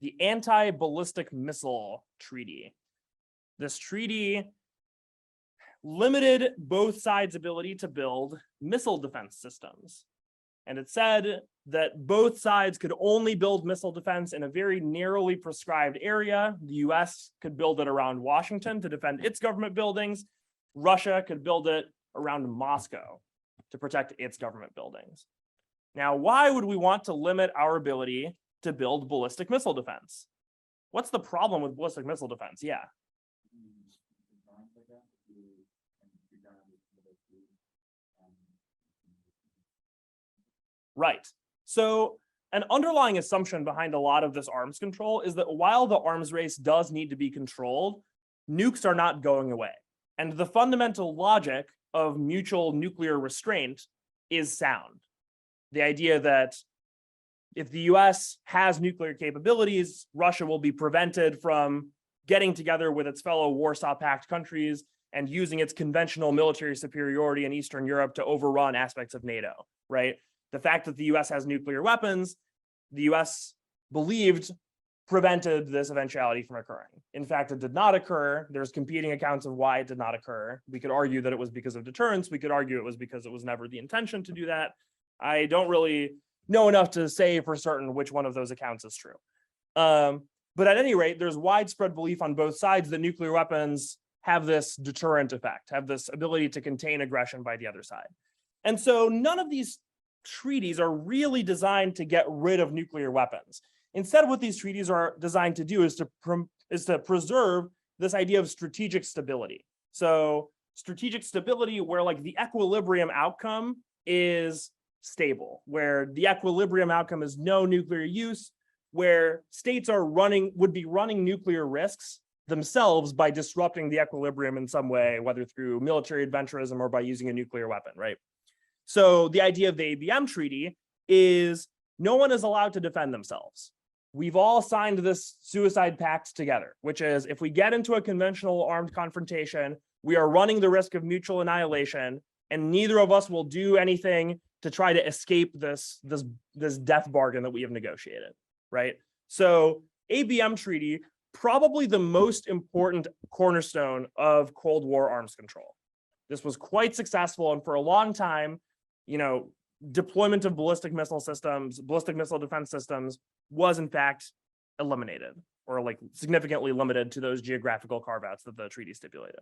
The Anti-Ballistic Missile Treaty. This treaty limited both sides' ability to build missile defense systems. And it said that both sides could only build missile defense in a very narrowly prescribed area. The US could build it around Washington to defend its government buildings. Russia could build it around Moscow to protect its government buildings. Now, why would we want to limit our ability to build ballistic missile defense? What's the problem with ballistic missile defense? Yeah. Right. So an underlying assumption behind a lot of this arms control is that while the arms race does need to be controlled, nukes are not going away. And the fundamental logic of mutual nuclear restraint is sound. The idea that if the US has nuclear capabilities, Russia will be prevented from getting together with its fellow Warsaw Pact countries and using its conventional military superiority in Eastern Europe to overrun aspects of NATO, right? The fact that the US has nuclear weapons, the US believed prevented this eventuality from occurring. In fact, it did not occur. There's competing accounts of why it did not occur. We could argue that it was because of deterrence. We could argue it was because it was never the intention to do that. I don't really know enough to say for certain which one of those accounts is true. But at any rate, there's widespread belief on both sides that nuclear weapons have this deterrent effect, have this ability to contain aggression by the other side. And so none of these treaties are really designed to get rid of nuclear weapons. Instead, what these treaties are designed to do is to preserve this idea of strategic stability. So strategic stability where like the equilibrium outcome is stable, where the equilibrium outcome is no nuclear use, where states would be running nuclear risks themselves by disrupting the equilibrium in some way, whether through military adventurism or by using a nuclear weapon, right? So the idea of the ABM treaty is no one is allowed to defend themselves. We've all signed this suicide pact together, which is if we get into a conventional armed confrontation, we are running the risk of mutual annihilation, and neither of us will do anything to try to escape this death bargain that we have negotiated, right? So ABM treaty, probably the most important cornerstone of Cold War arms control. This was quite successful, and for a long time, deployment of ballistic missile defense systems was in fact eliminated or like significantly limited to those geographical carve-outs that the treaty stipulated.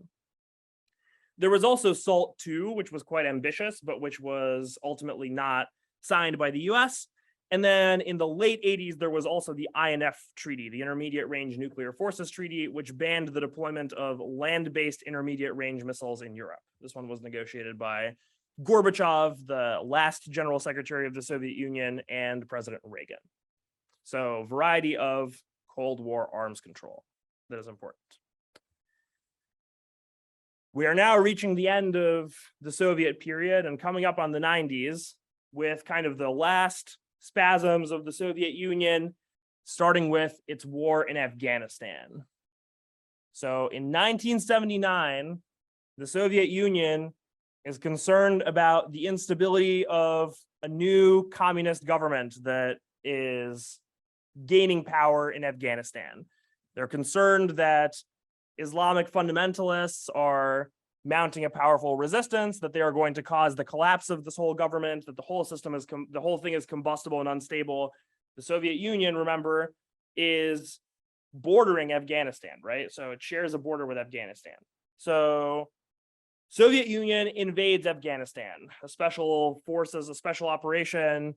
There was also SALT II, which was quite ambitious, but which was ultimately not signed by the US. And then in the late 80s, there was also the INF Treaty, the Intermediate Range Nuclear Forces Treaty, which banned the deployment of land-based intermediate range missiles in Europe. This one was negotiated by Gorbachev, the last General Secretary of the Soviet Union, and President Reagan. So variety of Cold War arms control that is important. We are now reaching the end of the Soviet period and coming up on the 90s with kind of the last spasms of the Soviet Union, starting with its war in Afghanistan. So in 1979, the Soviet Union is concerned about the instability of a new communist government that is gaining power in Afghanistan. They're concerned that Islamic fundamentalists are mounting a powerful resistance, that they are going to cause the collapse of this whole government, that the whole thing is combustible and unstable. The Soviet Union, remember, is bordering Afghanistan, right? So it shares a border with Afghanistan. So Soviet Union invades Afghanistan. A special operation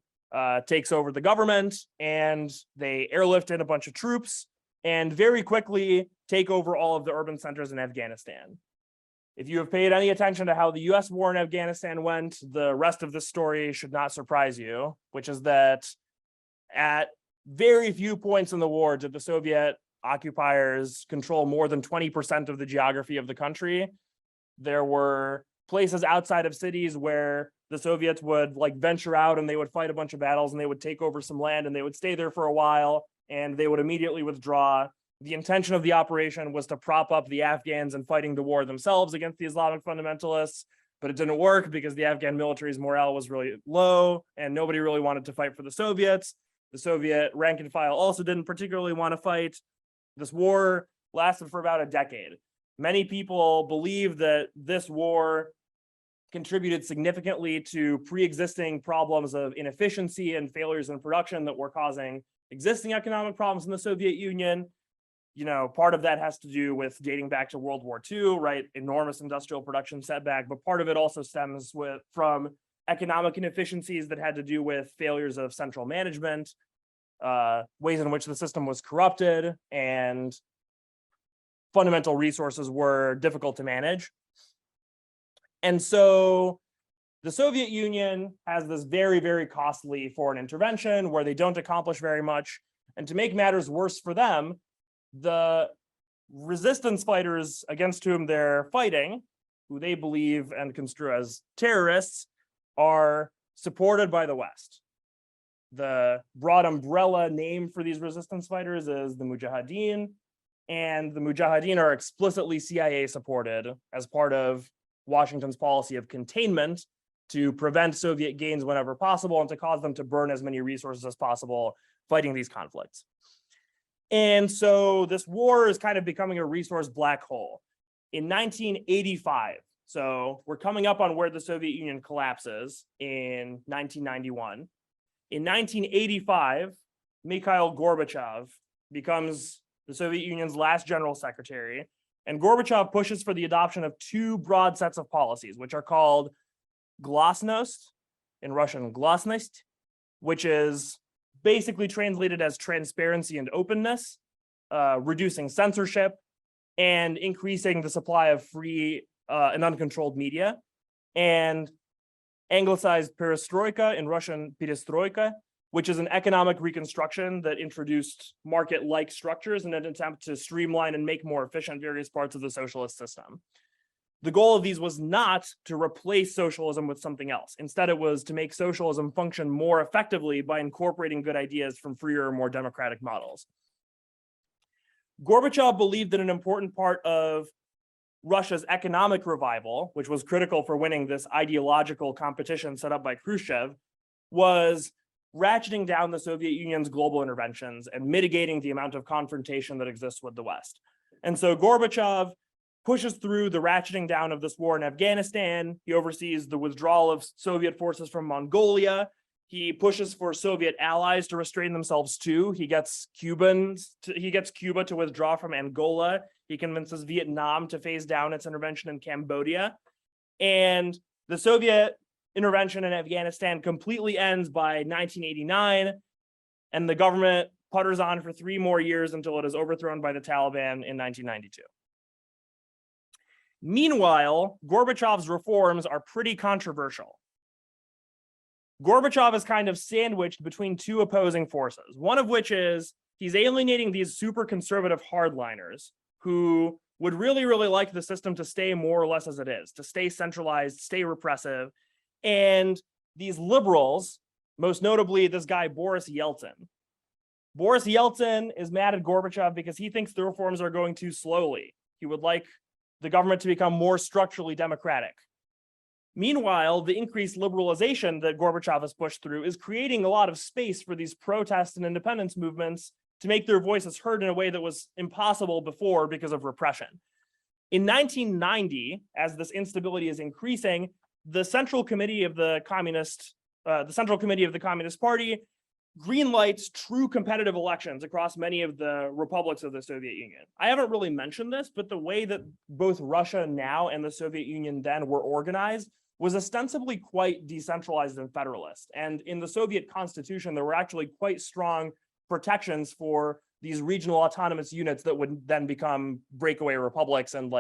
takes over the government, and they airlift in a bunch of troops and very quickly take over all of the urban centers in Afghanistan. If you have paid any attention to how the US war in Afghanistan went, the rest of this story should not surprise you, which is that at very few points in the war did the Soviet occupiers control more than 20% of the geography of the country. There were places outside of cities where the Soviets would like venture out and they would fight a bunch of battles and they would take over some land and they would stay there for a while and they would immediately withdraw. The intention of the operation was to prop up the Afghans in fighting the war themselves against the Islamic fundamentalists, but it didn't work because the Afghan military's morale was really low and nobody really wanted to fight for the Soviets. The Soviet rank and file also didn't particularly want to fight. This war lasted for about a decade. Many people believe that this war contributed significantly to pre-existing problems of inefficiency and failures in production that were causing existing economic problems in the Soviet Union. Part of that has to do with dating back to World War II, right? Enormous industrial production setback, but part of it also stems from economic inefficiencies that had to do with failures of central management, ways in which the system was corrupted, and fundamental resources were difficult to manage. And so the Soviet Union has this very, very costly foreign intervention where they don't accomplish very much. And to make matters worse for them, the resistance fighters against whom they're fighting, who they believe and construe as terrorists, are supported by the West. The broad umbrella name for these resistance fighters is the Mujahideen, and the Mujahideen are explicitly CIA supported as part of Washington's policy of containment to prevent Soviet gains whenever possible and to cause them to burn as many resources as possible fighting these conflicts. And so this war is kind of becoming a resource black hole. In 1985, so we're coming up on where the Soviet Union collapses in 1991. In 1985, Mikhail Gorbachev becomes the Soviet Union's last general secretary, and Gorbachev pushes for the adoption of two broad sets of policies, which are called glasnost, in Russian glasnost, which is basically translated as transparency and openness, reducing censorship, and increasing the supply of free and uncontrolled media, and anglicized perestroika, in Russian perestroika, which is an economic reconstruction that introduced market-like structures in an attempt to streamline and make more efficient various parts of the socialist system. The goal of these was not to replace socialism with something else. Instead, it was to make socialism function more effectively by incorporating good ideas from freer, more democratic models. Gorbachev believed that an important part of Russia's economic revival, which was critical for winning this ideological competition set up by Khrushchev, was ratcheting down the Soviet Union's global interventions and mitigating the amount of confrontation that exists with the West. And so Gorbachev pushes through the ratcheting down of this war in Afghanistan. He oversees the withdrawal of Soviet forces from Mongolia. He pushes for Soviet allies to restrain themselves too. He gets Cuba to withdraw from Angola. He convinces Vietnam to phase down its intervention in Cambodia. And the Soviet intervention in Afghanistan completely ends by 1989, and the government putters on for 3 more years until it is overthrown by the Taliban in 1992. Meanwhile, Gorbachev's reforms are pretty controversial. Gorbachev is kind of sandwiched between two opposing forces, one of which is he's alienating these super conservative hardliners who would really, really like the system to stay more or less as it is, to stay centralized, stay repressive. And these liberals, most notably this guy, Boris Yeltsin. Boris Yeltsin is mad at Gorbachev because he thinks the reforms are going too slowly. He would like the government to become more structurally democratic. Meanwhile, the increased liberalization that Gorbachev has pushed through is creating a lot of space for these protest and independence movements to make their voices heard in a way that was impossible before because of repression. In 1990, as this instability is increasing, the Central Committee of the Communist Party greenlights true competitive elections across many of the republics of the Soviet Union. I haven't really mentioned this, but the way that both Russia now and the Soviet Union then were organized was ostensibly quite decentralized and federalist. And in the Soviet constitution, there were actually quite strong protections for these regional autonomous units that would then become breakaway republics and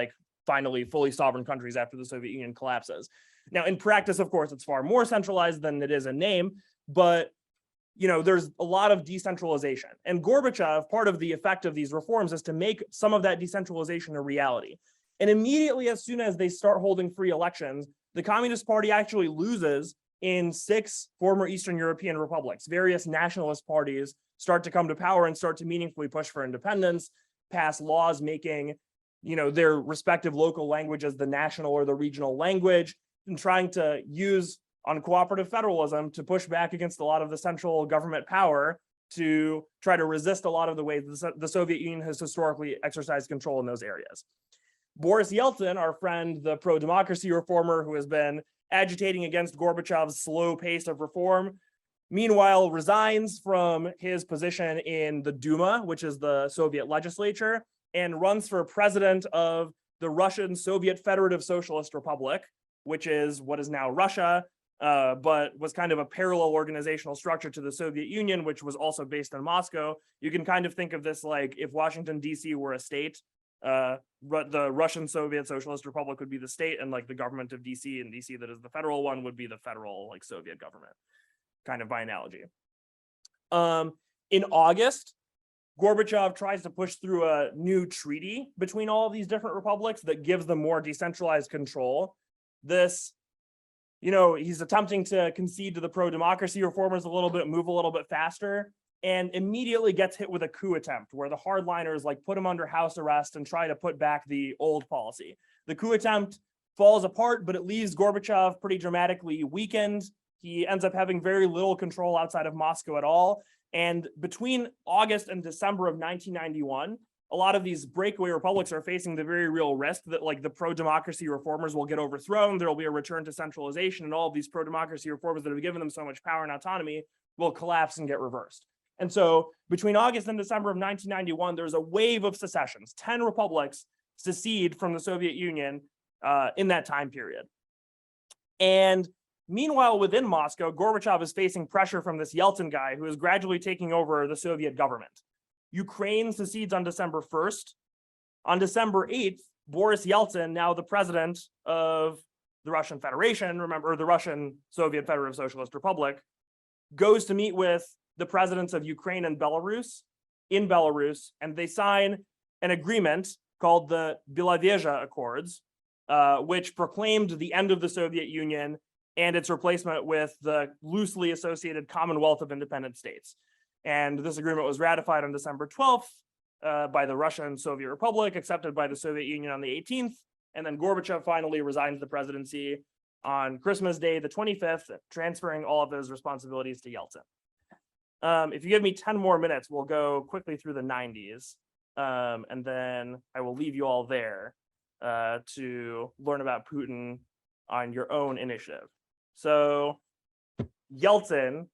finally fully sovereign countries after the Soviet Union collapses. Now, in practice, of course, it's far more centralized than it is in name, but there's a lot of decentralization. And Gorbachev, part of the effect of these reforms is to make some of that decentralization a reality. And immediately, as soon as they start holding free elections, the Communist Party actually loses in 6 former Eastern European republics. Various nationalist parties start to come to power and start to meaningfully push for independence, pass laws making their respective local language as the national or the regional language, and trying to use on cooperative federalism to push back against a lot of the central government power to try to resist a lot of the ways the Soviet Union has historically exercised control in those areas. Boris Yeltsin, our friend, the pro-democracy reformer who has been agitating against Gorbachev's slow pace of reform, meanwhile resigns from his position in the Duma, which is the Soviet legislature, and runs for president of the Russian Soviet Federative Socialist Republic, which is what is now Russia, but was kind of a parallel organizational structure to the Soviet Union, which was also based in Moscow. You can kind of think of this like if Washington, D.C. were a state, the Russian Soviet Socialist Republic would be the state, and the government of D.C. and D.C. that is the federal one would be the federal Soviet government, kind of by analogy. In August, Gorbachev tries to push through a new treaty between all of these different republics that gives them more decentralized control. This, he's attempting to concede to the pro-democracy reformers a little bit, move a little bit faster, and immediately gets hit with a coup attempt where the hardliners put him under house arrest and try to put back the old policy. The coup attempt falls apart, but it leaves Gorbachev pretty dramatically weakened. He ends up having very little control outside of Moscow at all. And between August and December of 1991, a lot of these breakaway republics are facing the very real risk that the pro-democracy reformers will get overthrown. There will be a return to centralization, and all of these pro-democracy reformers that have given them so much power and autonomy will collapse and get reversed. And so between August and December of 1991, there's a wave of secessions. 10 republics secede from the Soviet Union in that time period. And meanwhile, within Moscow, Gorbachev is facing pressure from this Yeltsin guy who is gradually taking over the Soviet government. Ukraine secedes on December 1st. On December 8th, Boris Yeltsin, now the president of the Russian Federation, remember, the Russian Soviet Federative Socialist Republic, goes to meet with the presidents of Ukraine and Belarus in Belarus, and they sign an agreement called the Belovezh Accords, which proclaimed the end of the Soviet Union and its replacement with the loosely associated Commonwealth of Independent States. And this agreement was ratified on December 12th by the Russian Soviet Republic, accepted by the Soviet Union on the 18th, and then Gorbachev finally resigned the presidency on Christmas Day, the 25th, transferring all of those responsibilities to Yeltsin. If you give me 10 more minutes, we'll go quickly through the 90s, and then I will leave you all there to learn about Putin on your own initiative. So Yeltsin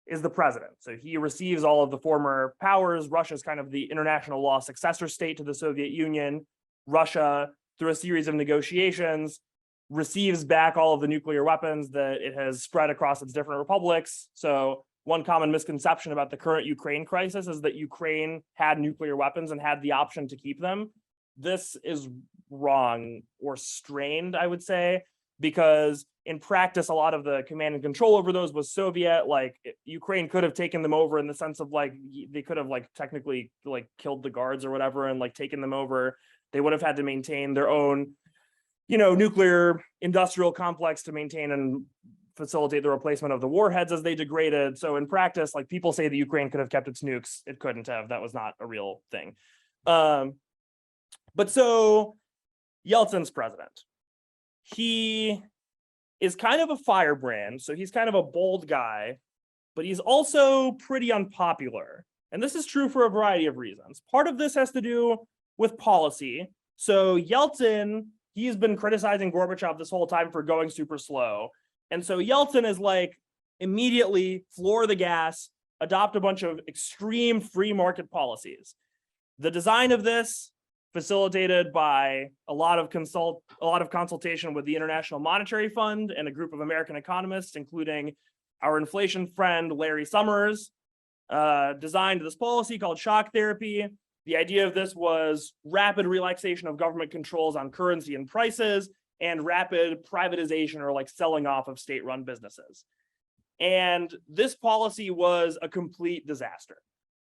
is the president. So he receives all of the former powers. Russia's kind of the international law successor state to the Soviet Union. Russia, through a series of negotiations, receives back all of the nuclear weapons that it has spread across its different republics. So one common misconception about the current Ukraine crisis is that Ukraine had nuclear weapons and had the option to keep them. This is wrong, or strained, I would say, because in practice, a lot of the command and control over those was Soviet. Ukraine could have taken them over in the sense of they could have technically killed the guards or whatever and taken them over. They would have had to maintain their own, nuclear industrial complex to maintain and facilitate the replacement of the warheads as they degraded. So in practice, people say that Ukraine could have kept its nukes. It couldn't have. That was not a real thing. But so Yeltsin's president. He is kind of a firebrand, so he's kind of a bold guy, but he's also pretty unpopular. And this is true for a variety of reasons. Part of this has to do with policy. So Yeltsin, he's been criticizing Gorbachev this whole time for going super slow. And so Yeltsin is immediately floor the gas, adopt a bunch of extreme free market policies. The design of this, facilitated by a lot of consultation with the International Monetary Fund and a group of American economists, including our inflation friend Larry Summers, designed this policy called shock therapy. The idea of this was rapid relaxation of government controls on currency and prices, and rapid privatization or selling off of state-run businesses. And this policy was a complete disaster.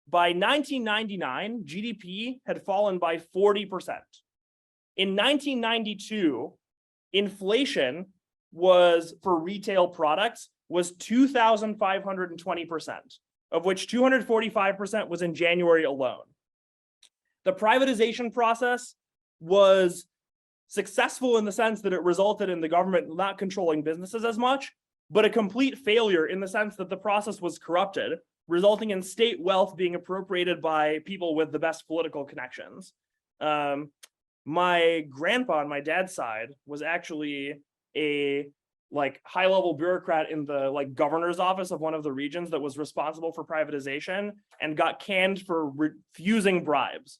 By 1999, GDP had fallen by 40%. In 1992, inflation was for retail products was 2,520%, of which 245% was in January alone. The privatization process was successful in the sense that it resulted in the government not controlling businesses as much, but a complete failure in the sense that the process was corrupted, resulting in state wealth being appropriated by people with the best political connections. My grandpa on my dad's side was actually a high-level bureaucrat in the governor's office of one of the regions that was responsible for privatization and got canned for refusing bribes.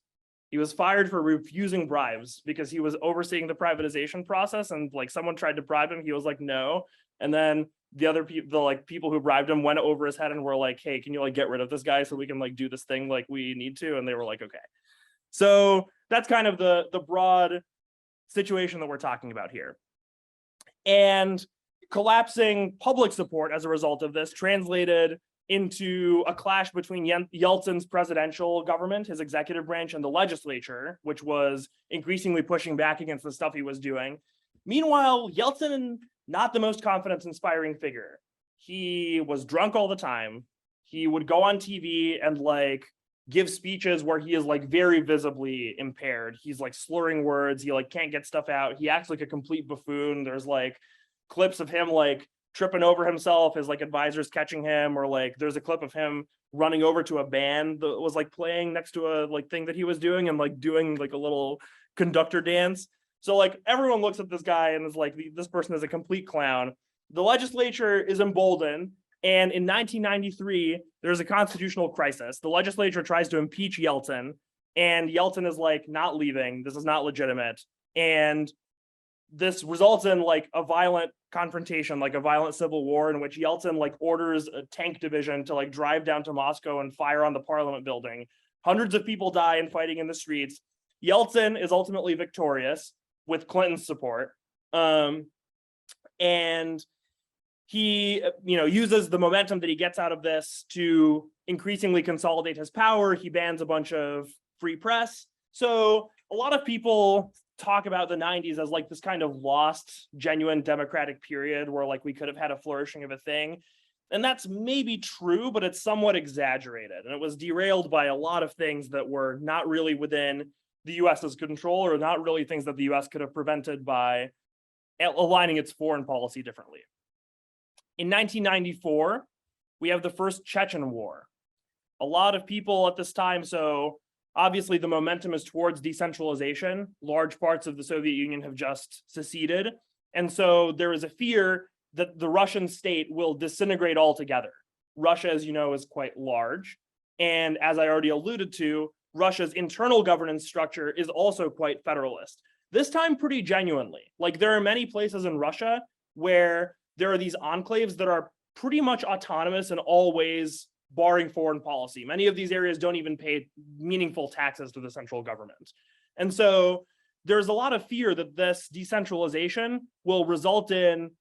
He was fired for refusing bribes because he was overseeing the privatization process, and someone tried to bribe him. He was like, no. And then the other people, the people who bribed him, went over his head and were like, hey, can you get rid of this guy so we can do this thing we need to? And they were like, okay. So that's kind of the broad situation that we're talking about here. And collapsing public support as a result of this translated into a clash between Yeltsin's presidential government, his executive branch, and the legislature, which was increasingly pushing back against the stuff he was doing. Meanwhile, Yeltsin, not the most confidence-inspiring figure. He was drunk all the time. He would go on TV and like give speeches where he is like very visibly impaired. He's like slurring words. He like can't get stuff out. He acts like a complete buffoon. There's like clips of him like tripping over himself, his like advisors catching him, or like there's a clip of him running over to a band that was like playing next to a like thing that he was doing and like doing like a little conductor dance. So like everyone looks at this guy and is like, this person is a complete clown. The legislature is emboldened, and in 1993 there's a constitutional crisis. The legislature tries to impeach Yeltsin, and Yeltsin is like, not leaving, this is not legitimate, and this results in like a violent confrontation, like a violent civil war, in which Yeltsin like orders a tank division to like drive down to Moscow and fire on the parliament building. Hundreds of people die in fighting in the streets. Yeltsin is ultimately victorious with Clinton's support. And he, uses the momentum that he gets out of this to increasingly consolidate his power. He bans a bunch of free press. So a lot of people talk about the 90s as like this kind of lost, genuine democratic period where like we could have had a flourishing of a thing. And that's maybe true, but it's somewhat exaggerated. And it was derailed by a lot of things that were not really within the US's control, or not really things that the US could have prevented by aligning its foreign policy differently. In 1994, we have the first Chechen War. A lot of people at this time, so obviously the momentum is towards decentralization. Large parts of the Soviet Union have just seceded. And so there is a fear that the Russian state will disintegrate altogether. Russia, as you know, is quite large. And as I already alluded to, Russia's internal governance structure is also quite federalist. This time pretty genuinely. Like there are many places in Russia where there are these enclaves that are pretty much autonomous in all ways, barring foreign policy. Many of these areas don't even pay meaningful taxes to the central government. And so there's a lot of fear that this decentralization will result in,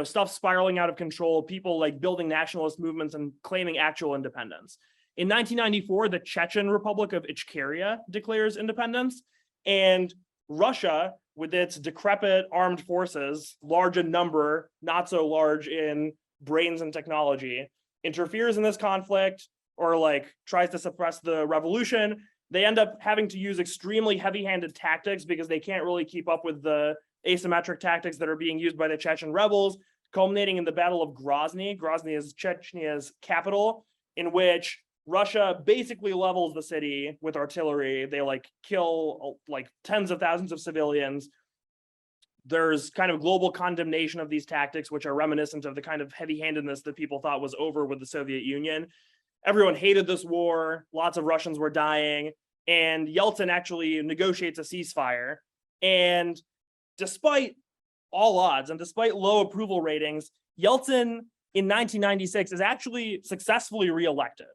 stuff spiraling out of control, people like building nationalist movements and claiming actual independence. In 1994, the Chechen Republic of Ichkeria declares independence, and Russia, with its decrepit armed forces, large in number, not so large in brains and technology, interferes in this conflict, or like tries to suppress the revolution. They end up having to use extremely heavy-handed tactics because they can't really keep up with the asymmetric tactics that are being used by the Chechen rebels, culminating in the Battle of Grozny. Grozny is Chechnya's capital, in which Russia basically levels the city with artillery. They like kill like tens of thousands of civilians. There's kind of global condemnation of these tactics, which are reminiscent of the kind of heavy-handedness that people thought was over with the Soviet Union. Everyone hated this war. Lots of Russians were dying. And Yeltsin actually negotiates a ceasefire. And despite all odds and despite low approval ratings, Yeltsin in 1996 is actually successfully reelected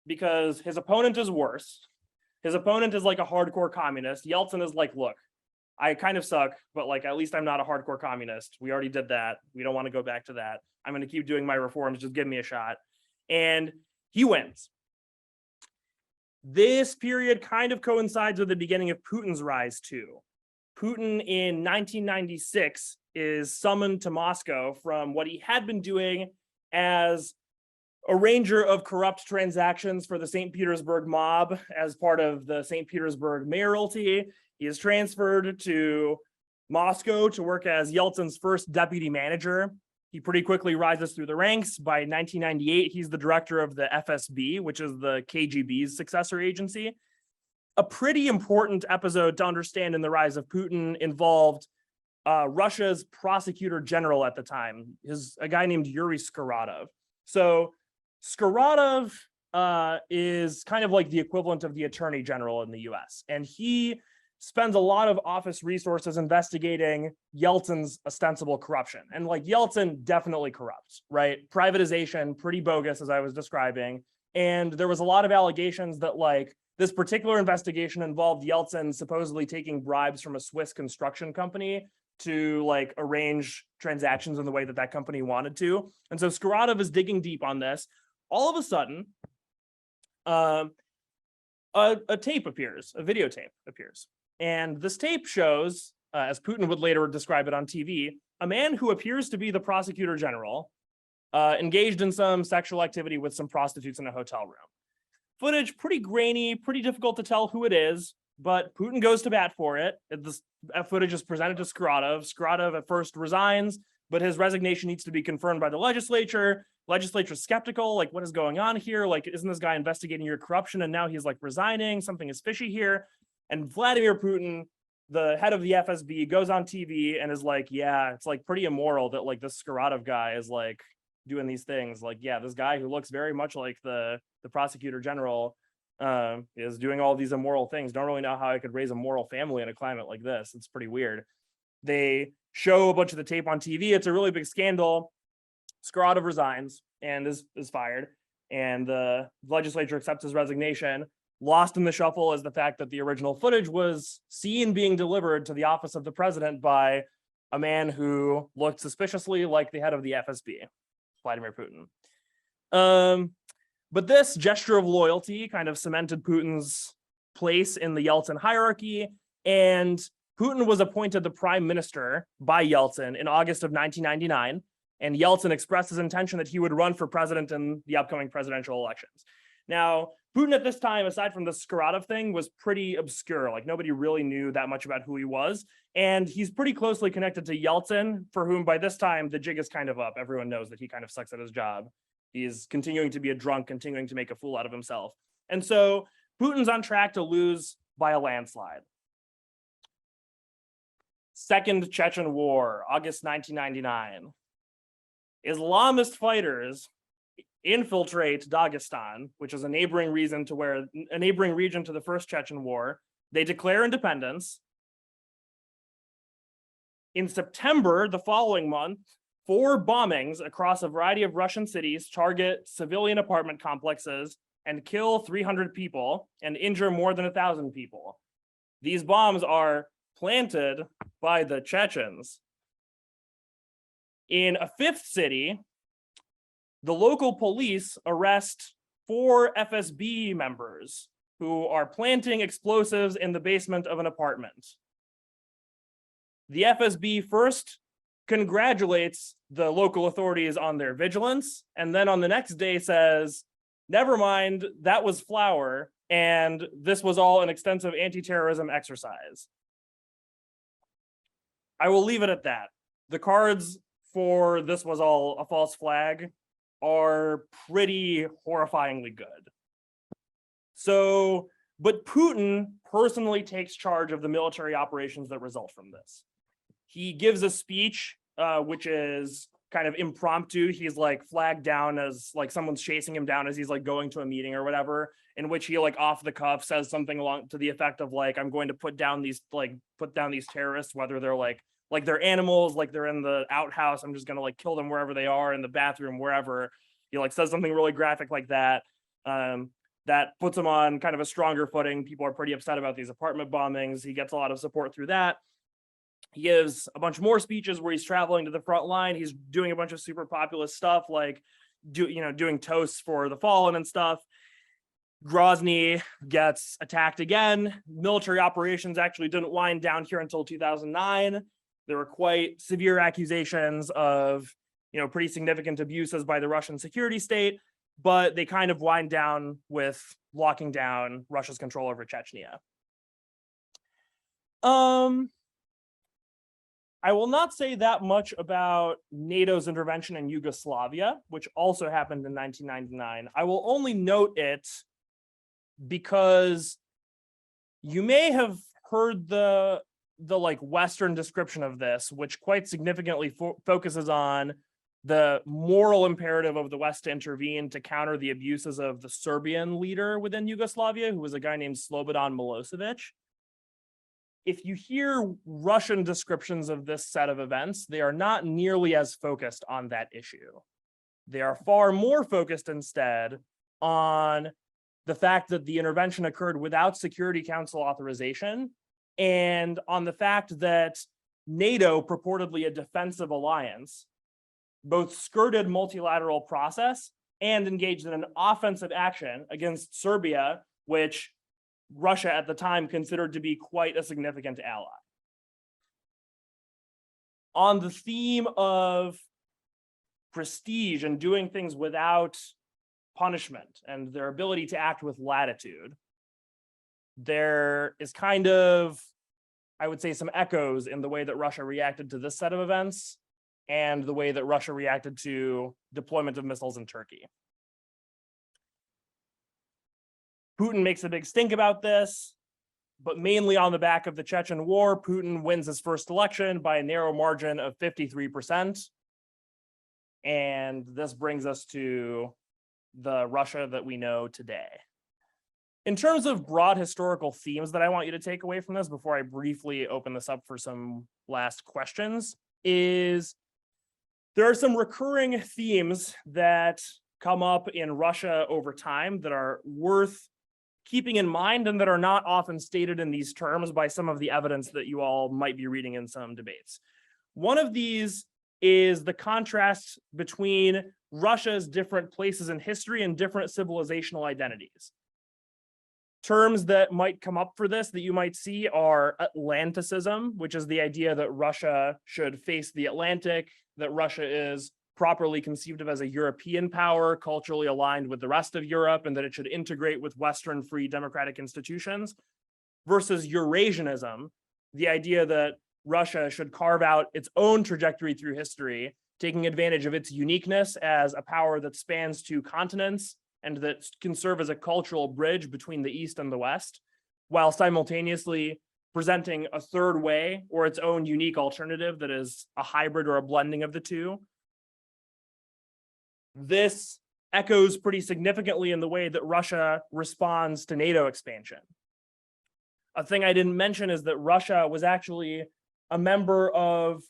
because his opponent is worse. His opponent is like a hardcore communist. Yeltsin is like, look, I kind of suck, but like, at least I'm not a hardcore communist. We already did that. We don't want to go back to that. I'm going to keep doing my reforms. Just give me a shot. And he wins. This period kind of coincides with the beginning of Putin's rise too. Putin in 1996 is summoned to Moscow from what he had been doing as arranger of corrupt transactions for the St. Petersburg mob as part of the St. Petersburg mayoralty. He is transferred to Moscow to work as Yeltsin's first deputy manager. He pretty quickly rises through the ranks. By 1998, he's the director of the FSB, which is the KGB's successor agency. A pretty important episode to understand in the rise of Putin involved Russia's prosecutor general at the time, a guy named Yuri Skaratov. So Skaratov is kind of like the equivalent of the attorney general in the US. And he spends a lot of office resources investigating Yeltsin's ostensible corruption. And like Yeltsin definitely corrupt, right? Privatization, pretty bogus, as I was describing. And there was a lot of allegations that like this particular investigation involved Yeltsin supposedly taking bribes from a Swiss construction company to like arrange transactions in the way that that company wanted to. And so Skaratov is digging deep on this. all of a sudden, a tape appears, a videotape appears. And this tape shows, as Putin would later describe it on TV, a man who appears to be the prosecutor general, engaged in some sexual activity with some prostitutes in a hotel room. Footage pretty grainy, pretty difficult to tell who it is, but Putin goes to bat for it. This footage is presented to Skratov. Skratov at first resigns, but his resignation needs to be confirmed by the legislature. Legislature's skeptical, like, what is going on here? Like, isn't this guy investigating your corruption? And now he's like resigning, something is fishy here. And Vladimir Putin, the head of the FSB, goes on TV and is like, yeah, it's like pretty immoral that like this Skratov guy is like doing these things. Like, yeah, this guy who looks very much like the prosecutor general is doing all these immoral things. Don't really know how I could raise a moral family in a climate like this. It's pretty weird. They show a bunch of the tape on TV. It's a really big scandal. Skratov resigns and is fired, and the legislature accepts his resignation. Lost in the shuffle is the fact that the original footage was seen being delivered to the office of the president by a man who looked suspiciously like the head of the FSB, Vladimir Putin. But this gesture of loyalty kind of cemented Putin's place in the Yeltsin hierarchy, and Putin was appointed the prime minister by Yeltsin in August of 1999, and Yeltsin expressed his intention that he would run for president in the upcoming presidential elections. Now, Putin at this time, aside from the Skratov thing, was pretty obscure. Like, nobody really knew that much about who he was, and he's pretty closely connected to Yeltsin, for whom by this time the jig is kind of up. Everyone knows that he kind of sucks at his job. He's continuing to be a drunk, continuing to make a fool out of himself. And so Putin's on track to lose by a landslide. Second Chechen War, August 1999. Islamist fighters infiltrate Dagestan, which is a neighboring region to the First Chechen War. They declare independence. In September, the following month, 4 bombings across a variety of Russian cities target civilian apartment complexes and kill 300 people and injure more than 1,000 people. These bombs are planted by the Chechens. In a 5th city, the local police arrest 4 FSB members who are planting explosives in the basement of an apartment. The FSB first congratulates the local authorities on their vigilance, and then on the next day says, never mind, that was flour, and this was all an extensive anti-terrorism exercise. I will leave it at that. The cards for this was all a false flag are pretty horrifyingly good. So, but Putin personally takes charge of the military operations that result from this. He gives a speech, which is kind of impromptu. He's like flagged down as like someone's chasing him down as he's like going to a meeting or whatever, in which he like off the cuff says something along to the effect of like, I'm going to put down these terrorists, whether they're like they're animals, like they're in the outhouse. I'm just gonna like kill them wherever they are, in the bathroom, wherever. He like says something really graphic like that. That puts him on kind of a stronger footing. People are pretty upset about these apartment bombings. He gets a lot of support through that. He gives a bunch more speeches where he's traveling to the front line. He's doing a bunch of super populist stuff, like doing toasts for the fallen and stuff. Grozny gets attacked again. Military operations actually didn't wind down here until 2009. There were quite severe accusations of, pretty significant abuses by the Russian security state, but they kind of wind down with locking down Russia's control over Chechnya. I will not say that much about NATO's intervention in Yugoslavia, which also happened in 1999. I will only note it because you may have heard the like Western description of this, which quite significantly focuses on the moral imperative of the West to intervene to counter the abuses of the Serbian leader within Yugoslavia, who was a guy named Slobodan Milosevic. If you hear Russian descriptions of this set of events, they are not nearly as focused on that issue. They are far more focused instead on the fact that the intervention occurred without Security Council authorization, and on the fact that NATO, purportedly a defensive alliance, both skirted multilateral process and engaged in an offensive action against Serbia, which Russia at the time considered to be quite a significant ally. On the theme of prestige and doing things without punishment and their ability to act with latitude, there is kind of, I would say, some echoes in the way that Russia reacted to this set of events and the way that Russia reacted to deployment of missiles in Turkey. Putin makes a big stink about this, but mainly on the back of the Chechen War, Putin wins his first election by a narrow margin of 53%. And this brings us to the Russia that we know today. In terms of broad historical themes that I want you to take away from this before I briefly open this up for some last questions, is there are some recurring themes that come up in Russia over time that are worth keeping in mind and that are not often stated in these terms by some of the evidence that you all might be reading in some debates. One of these is the contrast between Russia's different places in history and different civilizational identities. Terms that might come up for this that you might see are Atlanticism, which is the idea that Russia should face the Atlantic, that Russia is properly conceived of as a European power, culturally aligned with the rest of Europe, and that it should integrate with Western free democratic institutions, versus Eurasianism, the idea that Russia should carve out its own trajectory through history, taking advantage of its uniqueness as a power that spans two continents and that can serve as a cultural bridge between the East and the West, while simultaneously presenting a third way or its own unique alternative that is a hybrid or a blending of the two. This echoes pretty significantly in the way that Russia responds to NATO expansion. A thing I didn't mention is that Russia was actually a member of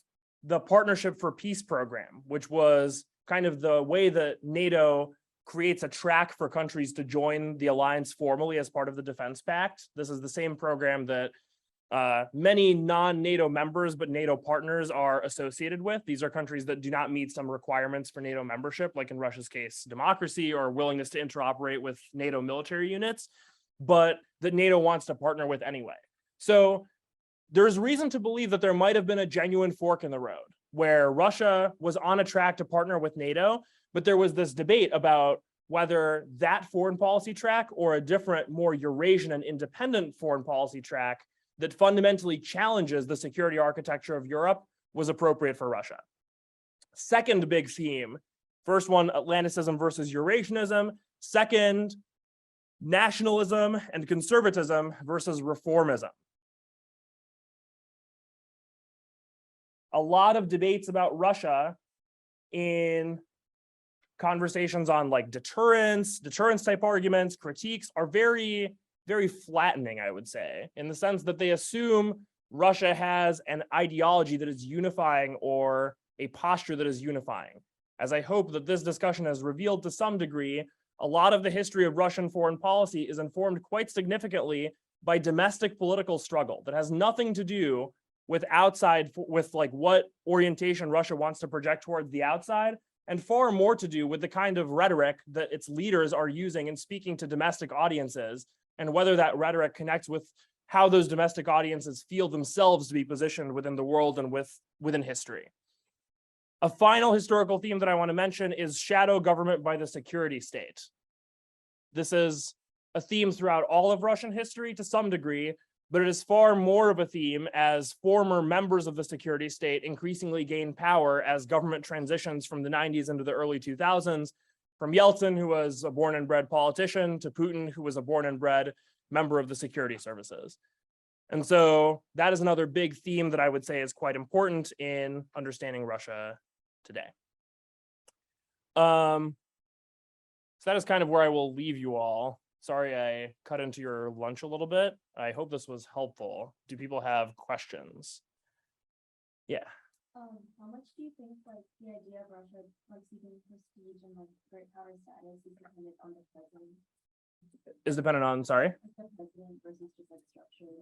the Partnership for Peace program, which was kind of the way that NATO creates a track for countries to join the alliance formally as part of the Defense Pact. This is the same program that many non-NATO members but NATO partners are associated with. These are countries that do not meet some requirements for NATO membership, like in Russia's case, democracy or willingness to interoperate with NATO military units, but that NATO wants to partner with anyway. So there's reason to believe that there might have been a genuine fork in the road where Russia was on a track to partner with NATO, but there was this debate about whether that foreign policy track or a different, more Eurasian and independent foreign policy track that fundamentally challenges the security architecture of Europe was appropriate for Russia. Second big theme, first one, Atlanticism versus Eurasianism. Second, nationalism and conservatism versus reformism. A lot of debates about Russia in conversations on like deterrence type arguments, critiques are very, very flattening, I would say, in the sense that they assume Russia has an ideology that is unifying or a posture that is unifying. As I hope that this discussion has revealed to some degree, a lot of the history of Russian foreign policy is informed quite significantly by domestic political struggle that has nothing to do with like what orientation Russia wants to project towards the outside, and far more to do with the kind of rhetoric that its leaders are using in speaking to domestic audiences, and whether that rhetoric connects with how those domestic audiences feel themselves to be positioned within the world and within history. A final historical theme that I want to mention is shadow government by the security state. This is a theme throughout all of Russian history to some degree, but it is far more of a theme as former members of the security state increasingly gain power as government transitions from the 90s into the early 2000s, from Yeltsin, who was a born and bred politician, to Putin, who was a born and bred member of the security services. And so that is another big theme that I would say is quite important in understanding Russia today. So that is kind of where I will leave you all. Sorry, I cut into your lunch a little bit. I hope this was helpful. Do people have questions? Yeah. How much do you think like the idea of Russia like seeking prestige and like great power status is dependent on the president? Is dependent on, sorry? Like the president versus just like structure.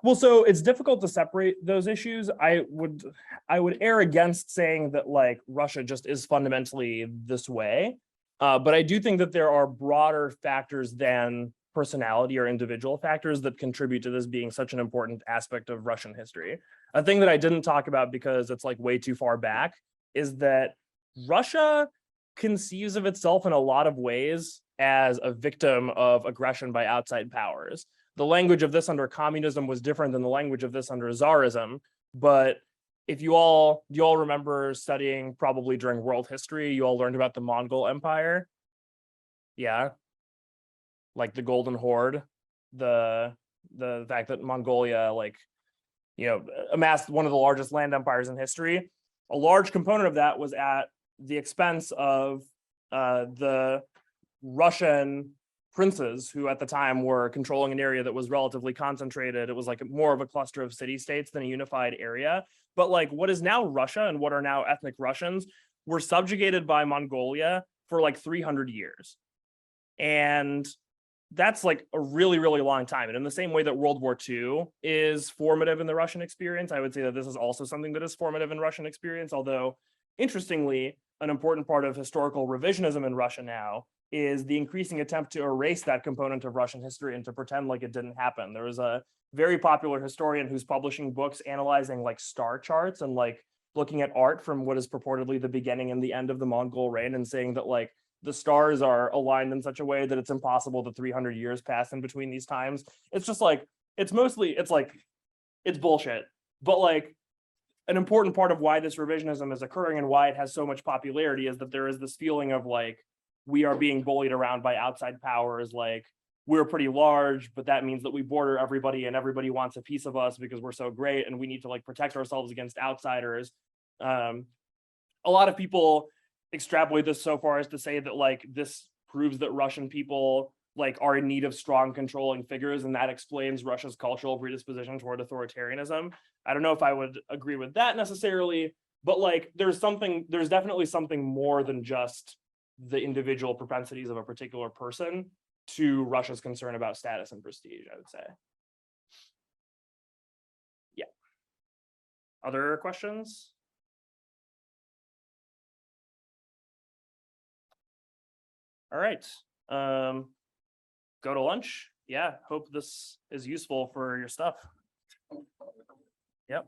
Well, so it's difficult to separate those issues. I would err against saying that like Russia just is fundamentally this way. But I do think that there are broader factors than personality or individual factors that contribute to this being such an important aspect of Russian history. A thing that I didn't talk about because it's like way too far back is that Russia conceives of itself in a lot of ways as a victim of aggression by outside powers. The language of this under communism was different than the language of this under Tsarism. But if you all remember studying probably during world history, you all learned about the Mongol Empire. Yeah. Like the Golden Horde, the fact that Mongolia, like, you know, amassed one of the largest land empires in history. A large component of that was at the expense of the Russian princes who at the time were controlling an area that was relatively concentrated. It was like more of a cluster of city-states than a unified area. But like what is now Russia and what are now ethnic Russians were subjugated by Mongolia for like 300 years. And that's like a really, really long time. And in the same way that World War II is formative in the Russian experience, I would say that this is also something that is formative in Russian experience. Although, interestingly, an important part of historical revisionism in Russia now is the increasing attempt to erase that component of Russian history and to pretend like it didn't happen. There was a very popular historian who's publishing books analyzing like star charts and like looking at art from what is purportedly the beginning and the end of the Mongol reign and saying that like the stars are aligned in such a way that it's impossible that 300 years pass in between these times. It's just like, it's bullshit. But like an important part of why this revisionism is occurring and why it has so much popularity is that there is this feeling of like, we are being bullied around by outside powers. Like we're pretty large, but that means that we border everybody and everybody wants a piece of us because we're so great and we need to like protect ourselves against outsiders. A lot of people extrapolate this so far as to say that like this proves that Russian people like are in need of strong controlling figures and that explains Russia's cultural predisposition toward authoritarianism. I don't know if I would agree with that necessarily, but like there's definitely something more than just the individual propensities of a particular person to Russia's concern about status and prestige, I would say. Yeah. Other questions? All right. Go to lunch. Yeah, hope this is useful for your stuff. Yep.